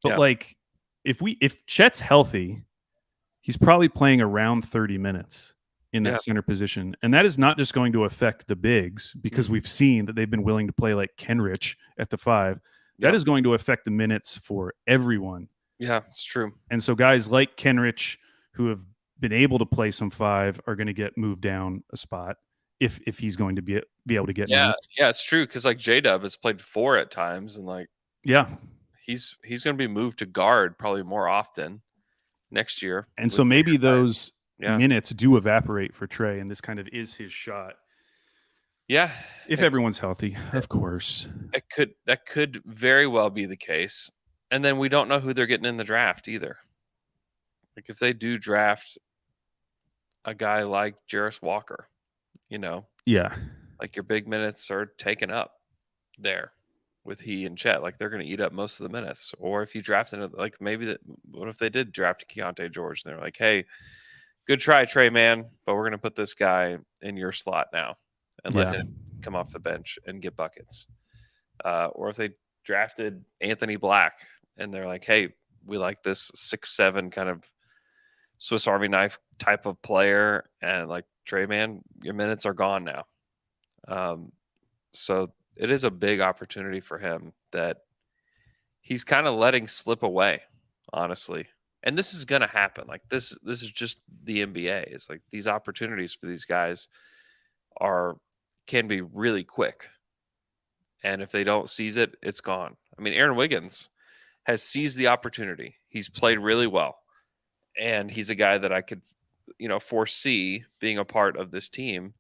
But, like, if Chet's healthy, he's probably playing around 30 minutes in that center position. And that is not just going to affect the bigs, because we've seen that they've been willing to play like Kenrich at the 5. That is going to affect the minutes for everyone. Yeah, it's true. And so guys like Kenrich, who have been able to play some 5, are going to get moved down a spot. if he's going to be able to get Yeah, minutes. yeah, it's true because like J-Dub has played 4 at times, and like Yeah, he's going to be moved to guard probably more often next year. and with so maybe bigger time. those Yeah. minutes do evaporate for Trey, and this kind of is his shot. Yeah, If everyone's healthy, of course. that could very well be the case. And then we don't know who they're getting in the draft either. Like if they do draft a guy like Jarris Walker, Yeah, like your big minutes are taken up there with he and Chet. Like they're going to eat up most of the minutes. Or if you draft like what if they did draft Keontae George and they're like, hey, good try, Trey, man, but we're going to put this guy in your slot now and let him come off the bench and get buckets. Or if they drafted Anthony Black and they're like, hey, we like this 6'7" kind of Swiss Army knife type of player, and like Trey, man, your minutes are gone now. So it is a big opportunity for him that he's kind of letting slip away, honestly. And this is going to happen. Like this is just the NBA. It's like these opportunities for these guys can be really quick. And if they don't seize it, it's gone. I mean, Aaron Wiggins has seized the opportunity. He's played really well. And he's a guy that I could, foresee being a part of this team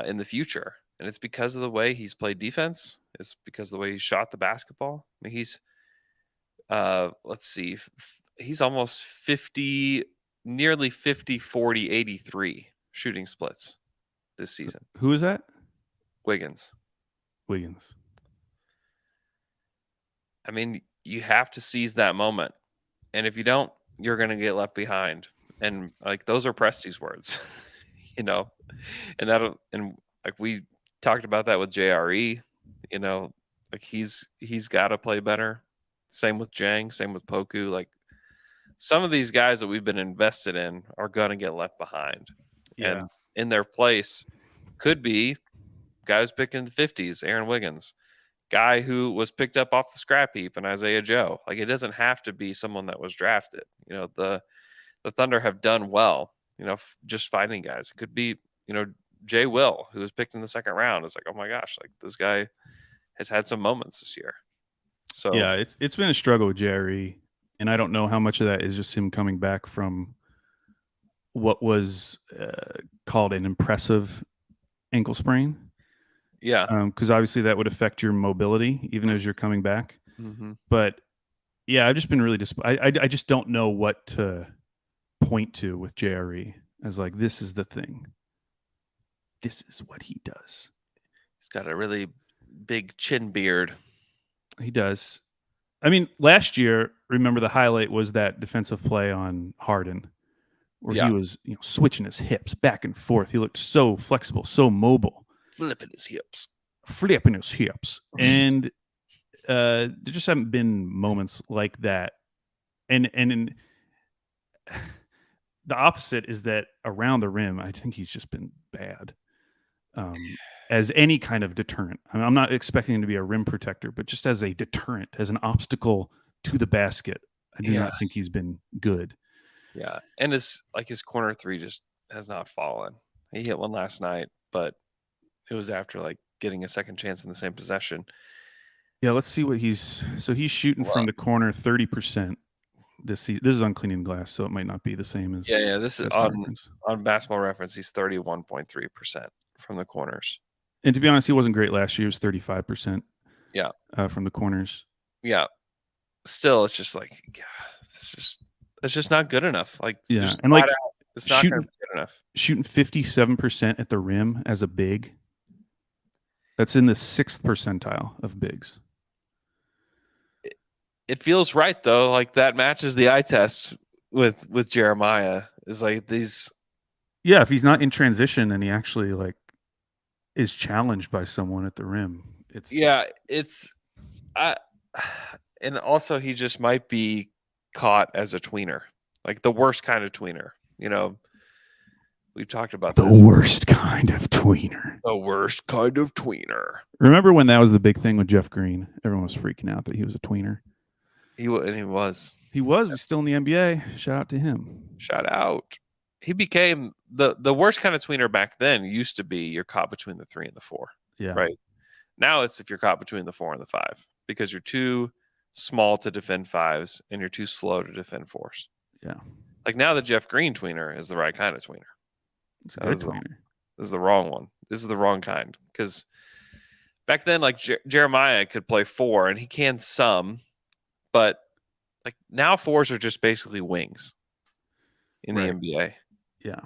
in the future. And it's because of the way he's played defense. It's because of the way he shot the basketball. I mean, he's, let's see, he's almost 50, nearly 50, 40, 83 shooting splits this season. Who is that? Wiggins. I mean, you have to seize that moment. And if you don't, you're going to get left behind. And like, those are Presti's words, and like we talked about that with JRE, like he's got to play better. Same with Jang, same with Poku. Like some of these guys that we've been invested in are going to get left behind. Yeah. And in their place could be guys picked in the 50s, Aaron Wiggins, guy who was picked up off the scrap heap, and Isaiah Joe. Like it doesn't have to be someone that was drafted. The Thunder have done well, just finding guys. It could be, Jay Will, who was picked in the second round. It's like, oh my gosh, like this guy has had some moments this year. So yeah, it's been a struggle with Jerry, and I don't know how much of that is just him coming back from what was called an impressive ankle sprain. Yeah, because obviously that would affect your mobility even as you're coming back. Mm-hmm. But yeah, I've just been really I just don't know what to point to with JRE as like, this is the thing. This is what he does. He's got a really big chin beard. He does. I mean, last year, remember the highlight was that defensive play on Harden where he was switching his hips back and forth. He looked so flexible, so mobile. Flipping his hips. And there just haven't been moments like that. And the opposite is that around the rim, I think he's just been bad as any kind of deterrent. I mean, I'm not expecting him to be a rim protector, but just as a deterrent, as an obstacle to the basket, I do not think he's been good. Yeah. And his corner three just has not fallen. He hit one last night, but it was after like getting a second chance in the same possession. Yeah, let's see what he's shooting from the corner 30% this season. This is on Cleaning the Glass, so it might not be the same as this is on Basketball Reference. He's 31.3% from the corners. And to be honest, he wasn't great last year. He was 35%. Yeah, from the corners. Yeah, still, it's just like it's just not good enough. Like and like it's not going to be good enough. Shooting 57% at the rim as a big. That's in the 6th percentile of bigs. It feels right though. Like that matches the eye test with Jeremiah. Is like these. Yeah, if he's not in transition and he actually like is challenged by someone at the rim, and also he just might be caught as a tweener, like the worst kind of tweener. We've talked about the worst kind of tweener. The worst kind of tweener. Remember when that was the big thing with Jeff Green? Everyone was freaking out that he was a tweener. He was. He was. He's still in the NBA. Shout out to him. Shout out. he became the worst kind of tweener back then. Used to be you're caught between the 3 and the 4. Yeah. Right. Now it's if you're caught between the 4 and the 5 because you're too small to defend 5s and you're too slow to defend 4s. Yeah. Like now the Jeff Green tweener is the right kind of tweener. It's a great tweener. This is the wrong one. This is the wrong kind because back then, like Jeremiah could play 4 and he can some, but like now 4s are just basically wings in the NBA. Yeah.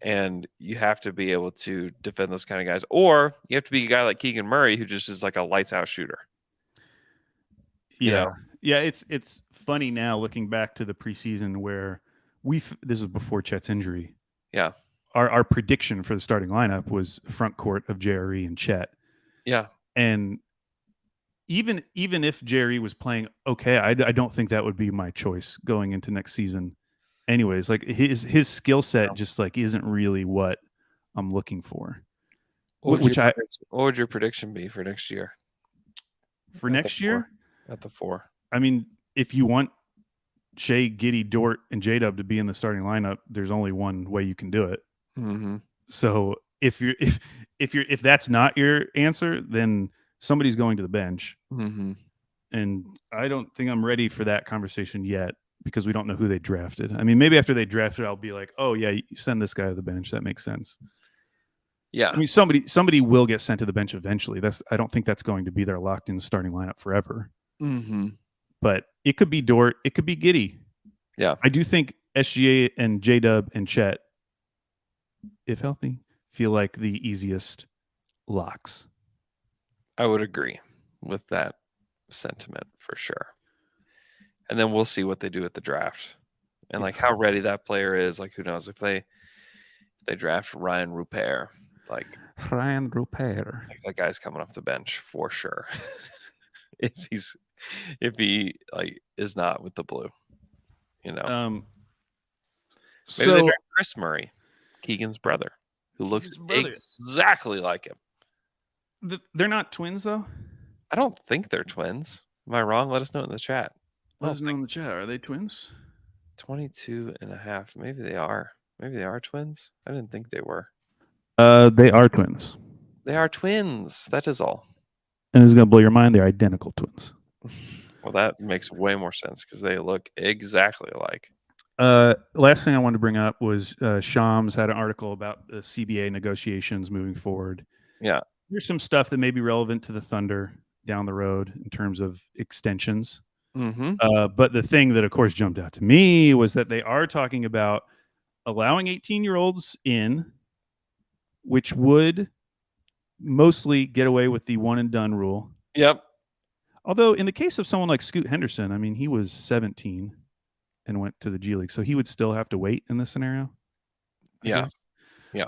And you have to be able to defend those kind of guys, or you have to be a guy like Keegan Murray who just is like a lights out shooter. You know? Yeah. It's funny now looking back to the preseason where this is before Chet's injury. Yeah. Our prediction for the starting lineup was front court of JRE and Chet. Yeah. And even if Jerry was playing okay, I don't think that would be my choice going into next season. Anyways, like his skill set just like isn't really what I'm looking for. What would your prediction be for next year? For next year? At the 4. I mean, if you want Shai, Giddy, Dort, and J-Dub to be in the starting lineup, there's only one way you can do it. Mm-hmm. So if that's not your answer, then somebody's going to the bench. Mm-hmm. And I don't think I'm ready for that conversation yet because we don't know who they drafted. I mean, maybe after they drafted, I'll be like, oh yeah, you send this guy to the bench. That makes sense. Yeah. I mean, somebody will get sent to the bench eventually. I don't think that's going to be their locked in starting lineup forever. Mm-hmm. But it could be Dort. It could be Giddy. Yeah. I do think SGA and J-Dub and Chet, if healthy, feel like the easiest locks. I would agree with that sentiment for sure. And then we'll see what they do at the draft and like how ready that player is. Like, who knows if they draft Ryan Rupert, like that guy's coming off the bench for sure. if he like is not with the blue, you know. Maybe they draft Chris Murray, Keegan's brother, who looks exactly like him. They're not twins though. I don't think they're twins. Am I wrong? Let us know in the chat. Let us know in the chat. Are they twins? 22 and a half. Maybe they are. Maybe they are twins. I didn't think they were. They are twins. They are twins. That is all. And this is going to blow your mind. They're identical twins. Well, that makes way more sense because they look exactly alike. Last thing I wanted to bring up was Shams had an article about the CBA negotiations moving forward. Yeah. There's some stuff that may be relevant to the Thunder down the road in terms of extensions. Mm-hmm. But the thing that, of course, jumped out to me was that they are talking about allowing 18-year-olds in, which would mostly get away with the one-and-done rule. Yep. Although in the case of someone like Scoot Henderson, I mean, he was 17 and went to the G League, so he would still have to wait in this scenario. Yeah. Yeah.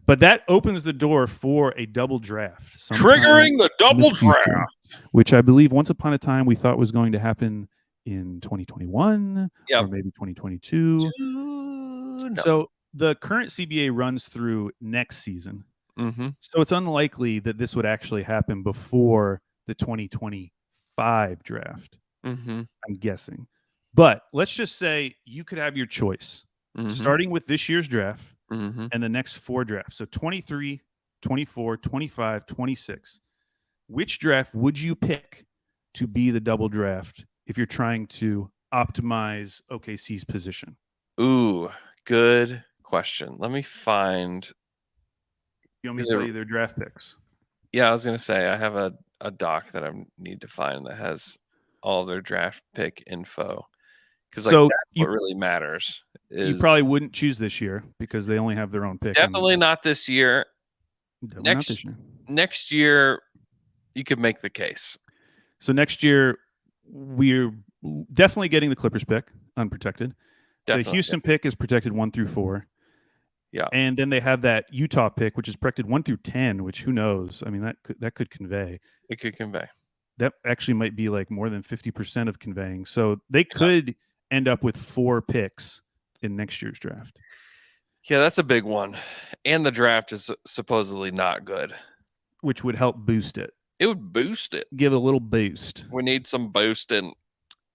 But that opens the door for a double draft. Triggering the double draft. Which I believe once upon a time we thought was going to happen in 2021 or maybe 2022. No. So the current CBA runs through next season. Mm-hmm. So it's unlikely that this would actually happen before the 2025 draft. Mm-hmm. I'm guessing. But let's just say you could have your choice, starting with this year's draft and the next 4 drafts. So 23, 24, 25, 26. Which draft would you pick to be the double draft if you're trying to optimize OKC's position? Ooh, good question. Let me find. You want me to tell you their draft picks? Yeah, I was going to say I have a doc that I need to find that has all their draft pick info. Because that's what really matters. You probably wouldn't choose this year because they only have their own pick. Definitely not this year. Next year, you could make the case. So next year, we're definitely getting the Clippers pick, unprotected. Definitely, the Houston pick is protected 1 through 4. Yeah. And then they have that Utah pick, which is protected 1 through 10, which who knows? I mean, that could convey. It could convey. That actually might be like more than 50% of conveying. So they could end up with 4 picks in next year's draft. Yeah, that's a big one. And the draft is supposedly not good. Which would help boost it. It would boost it. Give it a little boost. We need some boosting.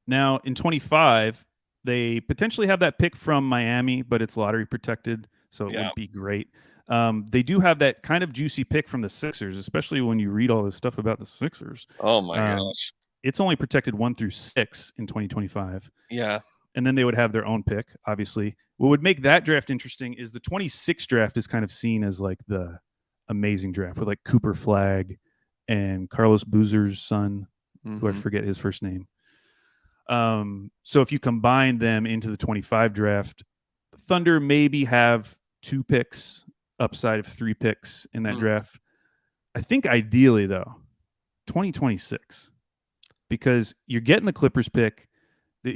Now, in 25, They potentially have that pick from Miami, but it's lottery protected, so it wouldn't be great. They do have that kind of juicy pick from the Sixers, especially when you read all this stuff about the Sixers. Oh my gosh. It's only protected 1 through 6 in 2025. Yeah. And then they would have their own pick, obviously. What would make that draft interesting is the 26 draft is kind of seen as like the amazing draft with like Cooper Flagg and Carlos Boozer's son, who I forget his first name. So if you combine them into the 25 draft, the Thunder maybe have 2 picks, upside of 3 picks in that draft. I think ideally, though, 2026, because you're getting the Clippers pick.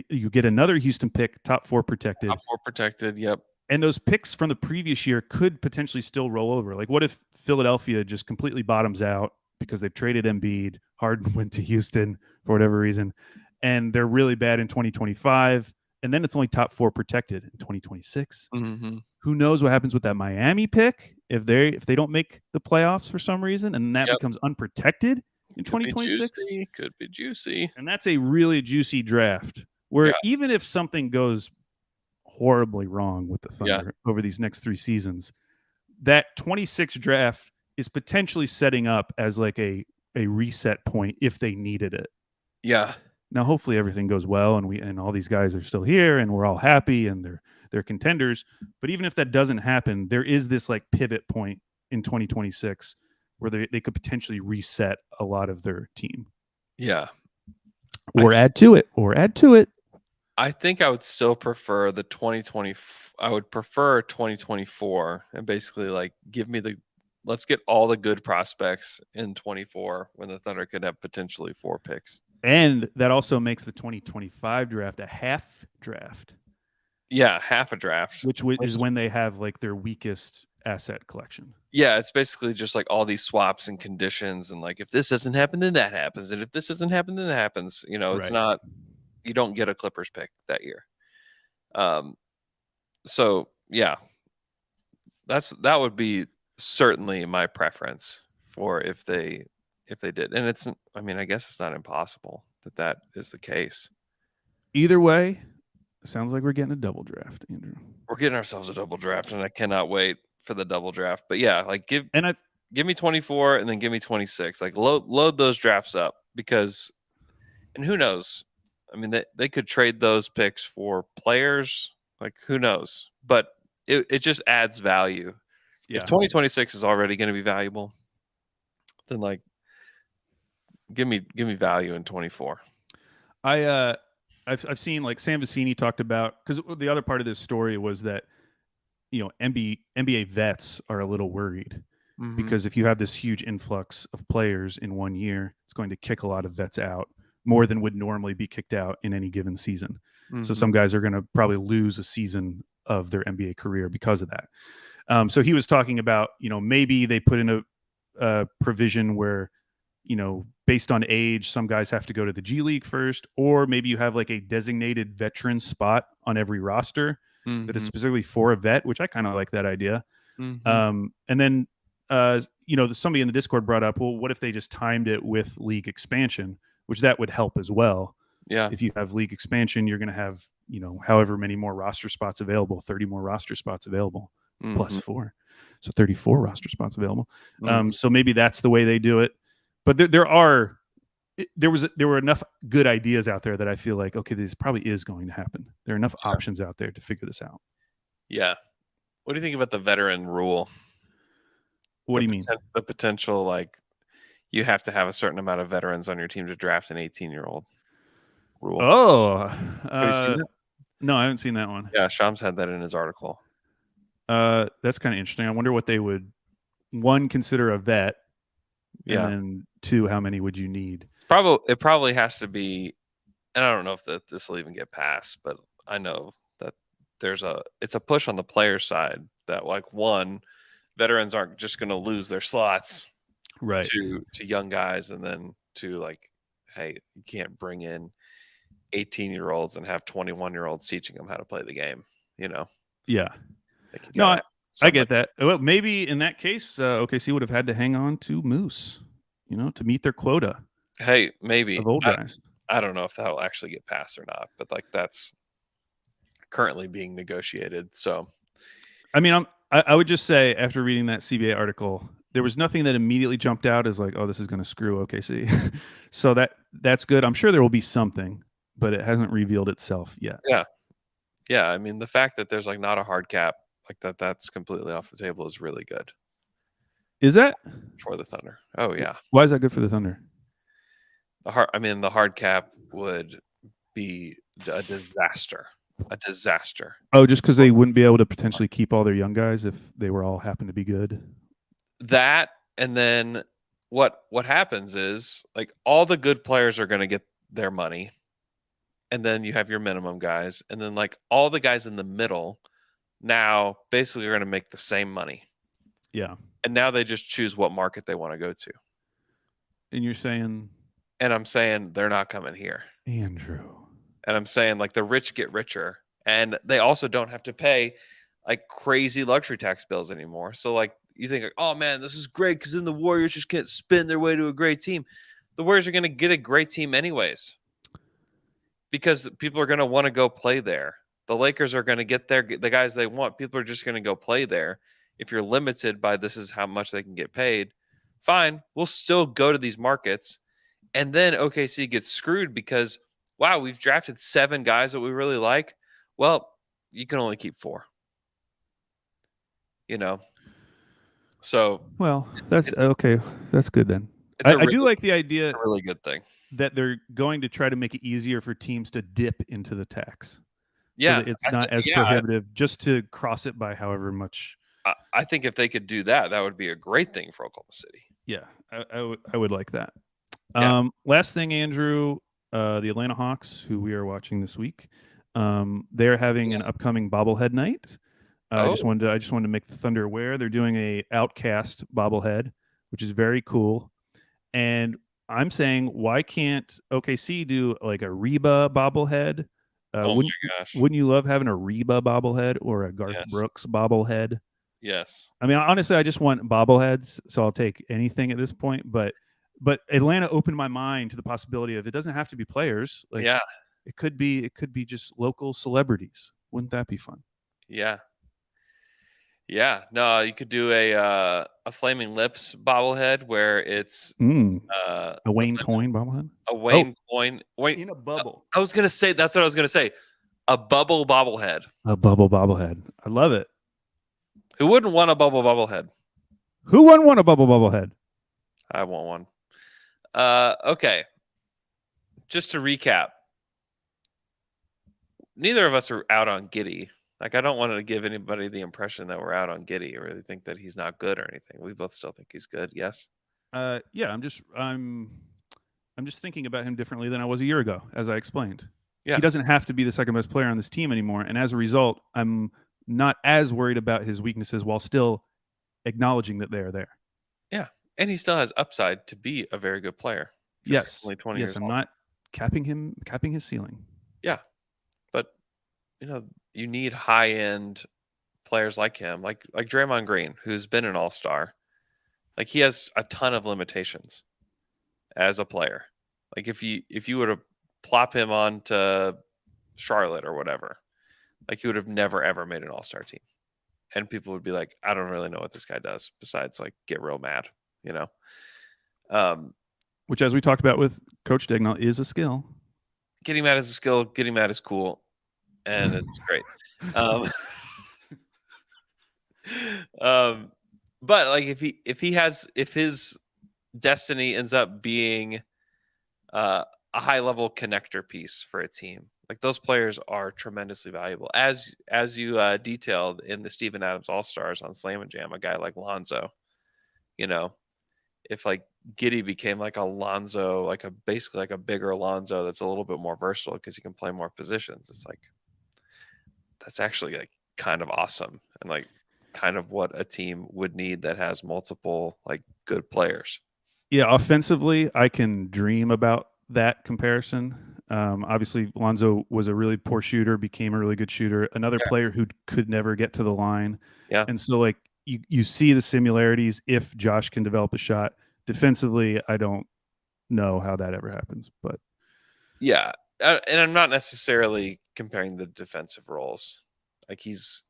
You get another Houston pick, top 4 protected. Top 4 protected, yep. And those picks from the previous year could potentially still roll over. Like, what if Philadelphia just completely bottoms out because they've traded Embiid, Harden went to Houston for whatever reason, and they're really bad in 2025, and then it's only top 4 protected in 2026. Who knows what happens with that Miami pick if they don't make the playoffs for some reason, and that becomes unprotected in 2026? Could be juicy. And that's a really juicy draft where even if something goes horribly wrong with the Thunder over these next 3 seasons, that 26 draft is potentially setting up as like a reset point if they needed it. Yeah. Now, hopefully everything goes well and all these guys are still here and we're all happy and they're contenders. But even if that doesn't happen, there is this like pivot point in 2026 where they could potentially reset a lot of their team. Yeah. Or add to it. I think I would still prefer the 2020. I would prefer 2024 and basically like let's get all the good prospects in 24 when the Thunder could have potentially 4 picks. And that also makes the 2025 draft a half draft. Yeah, half a draft. Which is when they have like their weakest asset collection. Yeah, it's basically just like all these swaps and conditions and like if this doesn't happen, then that happens. And if this doesn't happen, then that happens. You know, it's not, you don't get a Clippers pick that year. So yeah, that would be certainly my preference for if they did. And it's, I mean, I guess it's not impossible that is the case. Either way, sounds like we're getting a double draft, Andrew. We're getting ourselves a double draft, and I cannot wait for the double draft. But yeah, like give me 24 and then give me 26. Like load those drafts up because, and who knows? I mean, they could trade those picks for players. Like who knows? But it just adds value. Yeah. If 2026 is already going to be valuable, then like give me value in 24. I've seen like Sam Vecini talked about, because the other part of this story was that, you know, NBA vets are a little worried because if you have this huge influx of players in one year, it's going to kick a lot of vets out more than would normally be kicked out in any given season. So some guys are going to probably lose a season of their NBA career because of that. So he was talking about, you know, maybe they put in a provision where, you know, based on age, some guys have to go to the G League first, or maybe you have like a designated veteran spot on every roster that is specifically for a vet, which I kind of like that idea. And then, you know, somebody in the Discord brought up, well, what if they just timed it with league expansion, which that would help as well. Yeah. If you have league expansion, you're going to have, you know, however many more roster spots available, 30 more roster spots available, plus 4. So 34 roster spots available. So maybe that's the way they do it. But there were enough good ideas out there that I feel like, okay, this probably is going to happen. There are enough options out there to figure this out. Yeah. What do you think about the veteran rule? What do you mean? The potential, like, you have to have a certain amount of veterans on your team to draft an 18-year-old rule. Oh. Have you seen that? No, I haven't seen that one. Yeah, Shams had that in his article. That's kind of interesting. I wonder what they would, one, consider a vet. And then 2, how many would you need? It probably has to be, and I don't know if this will even get passed, but I know that it's a push on the player side that, like, one, veterans aren't just going to lose their slots to young guys, and then to like, hey, you can't bring in 18-year-olds and have 21-year-olds teaching them how to play the game, you know? Yeah. No, I get that. Well, maybe in that case, OKC would have had to hang on to Moose, you know, to meet their quota. Hey, maybe of old guys. I don't know if that'll actually get passed or not, but like that's currently being negotiated. So, I mean, I would just say after reading that CBA article, there was nothing that immediately jumped out as like, oh, this is going to screw OKC. So that's good. I'm sure there will be something, but it hasn't revealed itself yet. yeah, I mean, the fact that there's like not a hard cap like that's completely off the table is really good Is that for the Thunder. Oh yeah, why is that good for the Thunder? the hard cap would be a disaster. A disaster. Oh, just because they wouldn't be able to potentially keep all their young guys if they were all happen to be good. That, and then what happens is like all the good players are going to get their money, and then you have your minimum guys, and then like all the guys in the middle now basically are going to make the same money. Yeah. And now they just choose what market they want to go to. And you're saying, And I'm saying they're not coming here. Andrew. And I'm saying like the rich get richer, and they also don't have to pay like crazy luxury tax bills anymore. So like you think, like, oh man, this is great because then the Warriors just can't spin their way to a great team. The Warriors are going to get a great team anyways, because people are going to want to go play there. The Lakers are going to get the guys they want. People are just going to go play there. If you're limited by this is how much they can get paid, fine, we'll still go to these markets. And then OKC gets screwed because, wow, we've drafted 7 guys that we really like. Well, you can only keep 4. So Well, that's okay. That's good then. it's I do like the idea a really good thing. that they're going to try to make it easier for teams to dip into the tax. Yeah, So that it's not as prohibitive, just to cross it by however much. I think if they could do that, that would be a great thing for Oklahoma City. Yeah, I would like that. Yeah. Last thing, Andrew, the Atlanta Hawks, who we are watching this week, they're having an upcoming bobblehead night. I just wanted to make the Thunder aware they're doing a Outcast bobblehead, which is very cool. And I'm saying, why can't OKC do like a Reba bobblehead? Oh my gosh! Wouldn't you love having a Reba bobblehead or a Garth Brooks bobblehead? Yes. I mean, honestly, I just want bobbleheads, so I'll take anything at this point. But Atlanta opened my mind to the possibility of it doesn't have to be players. Like, Yeah. it could be just local celebrities. Wouldn't that be fun? Yeah. Yeah. No, you could do a Flaming Lips bobblehead where it's a Wayne Coyne bobblehead. A Wayne Coyne. Wait, in a bubble. I was gonna say that's what I was gonna say. A bubble bobblehead. A bubble bobblehead. I love it. Who wouldn't want a bubble bobblehead? Who wouldn't want a bubble bobblehead? I want one. Okay. Just to recap, neither of us are out on Giddey. Like, I don't want to give anybody the impression that we're out on Giddey or really think that he's not good or anything. We both still think he's good. Yes. Yeah. I'm just thinking about him differently than I was a year ago, as I explained. Yeah. He doesn't have to be the second best player on this team anymore, and as a result, I'm not as worried about his weaknesses while still acknowledging that they are there. Yeah. And he still has upside to be a very good player. Yes. Only 20 years I'm old. not capping his ceiling. Yeah. But, you need high-end players like him, like Draymond Green, who's been an all-star. Like, he has a ton of limitations as a player. Like, if you were to plop him onto Charlotte or whatever, like, he would have never, ever made an all-star team. And people would be like, I don't really know what this guy does besides, like, get real mad, Which, as we talked about with Coach Dagnall, is a skill. Getting mad is a skill. Getting mad is cool. And it's great. But, like, if his destiny ends up being a high-level connector piece for a team, like, those players are tremendously valuable. As you detailed in the Steven Adams All-Stars on Slam and Jam, a guy like Lonzo, if like Giddey became like a Lonzo, like basically like a bigger Lonzo that's a little bit more versatile because he can play more positions, it's like that's actually like kind of awesome and like kind of what a team would need that has multiple like good players. Yeah, offensively, I can dream about that comparison. Obviously, Lonzo was a really poor shooter, became a really good shooter. Another player who could never get to the line. Yeah. And so, like, you see the similarities if Josh can develop a shot. Defensively, I don't know how that ever happens. But yeah, and I'm not necessarily comparing the defensive roles. Like he's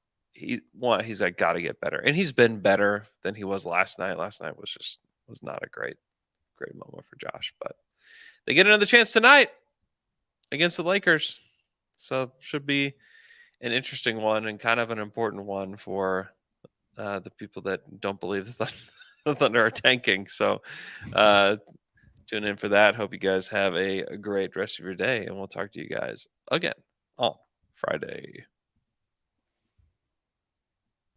like got to get better, and he's been better than he was last night. Last night was not a great moment for Josh, but they get another chance tonight against the Lakers, so should be an interesting one and kind of an important one for the people that don't believe the Thunder are tanking. So tune in for that. Hope you guys have a great rest of your day, and we'll talk to you guys again on Friday.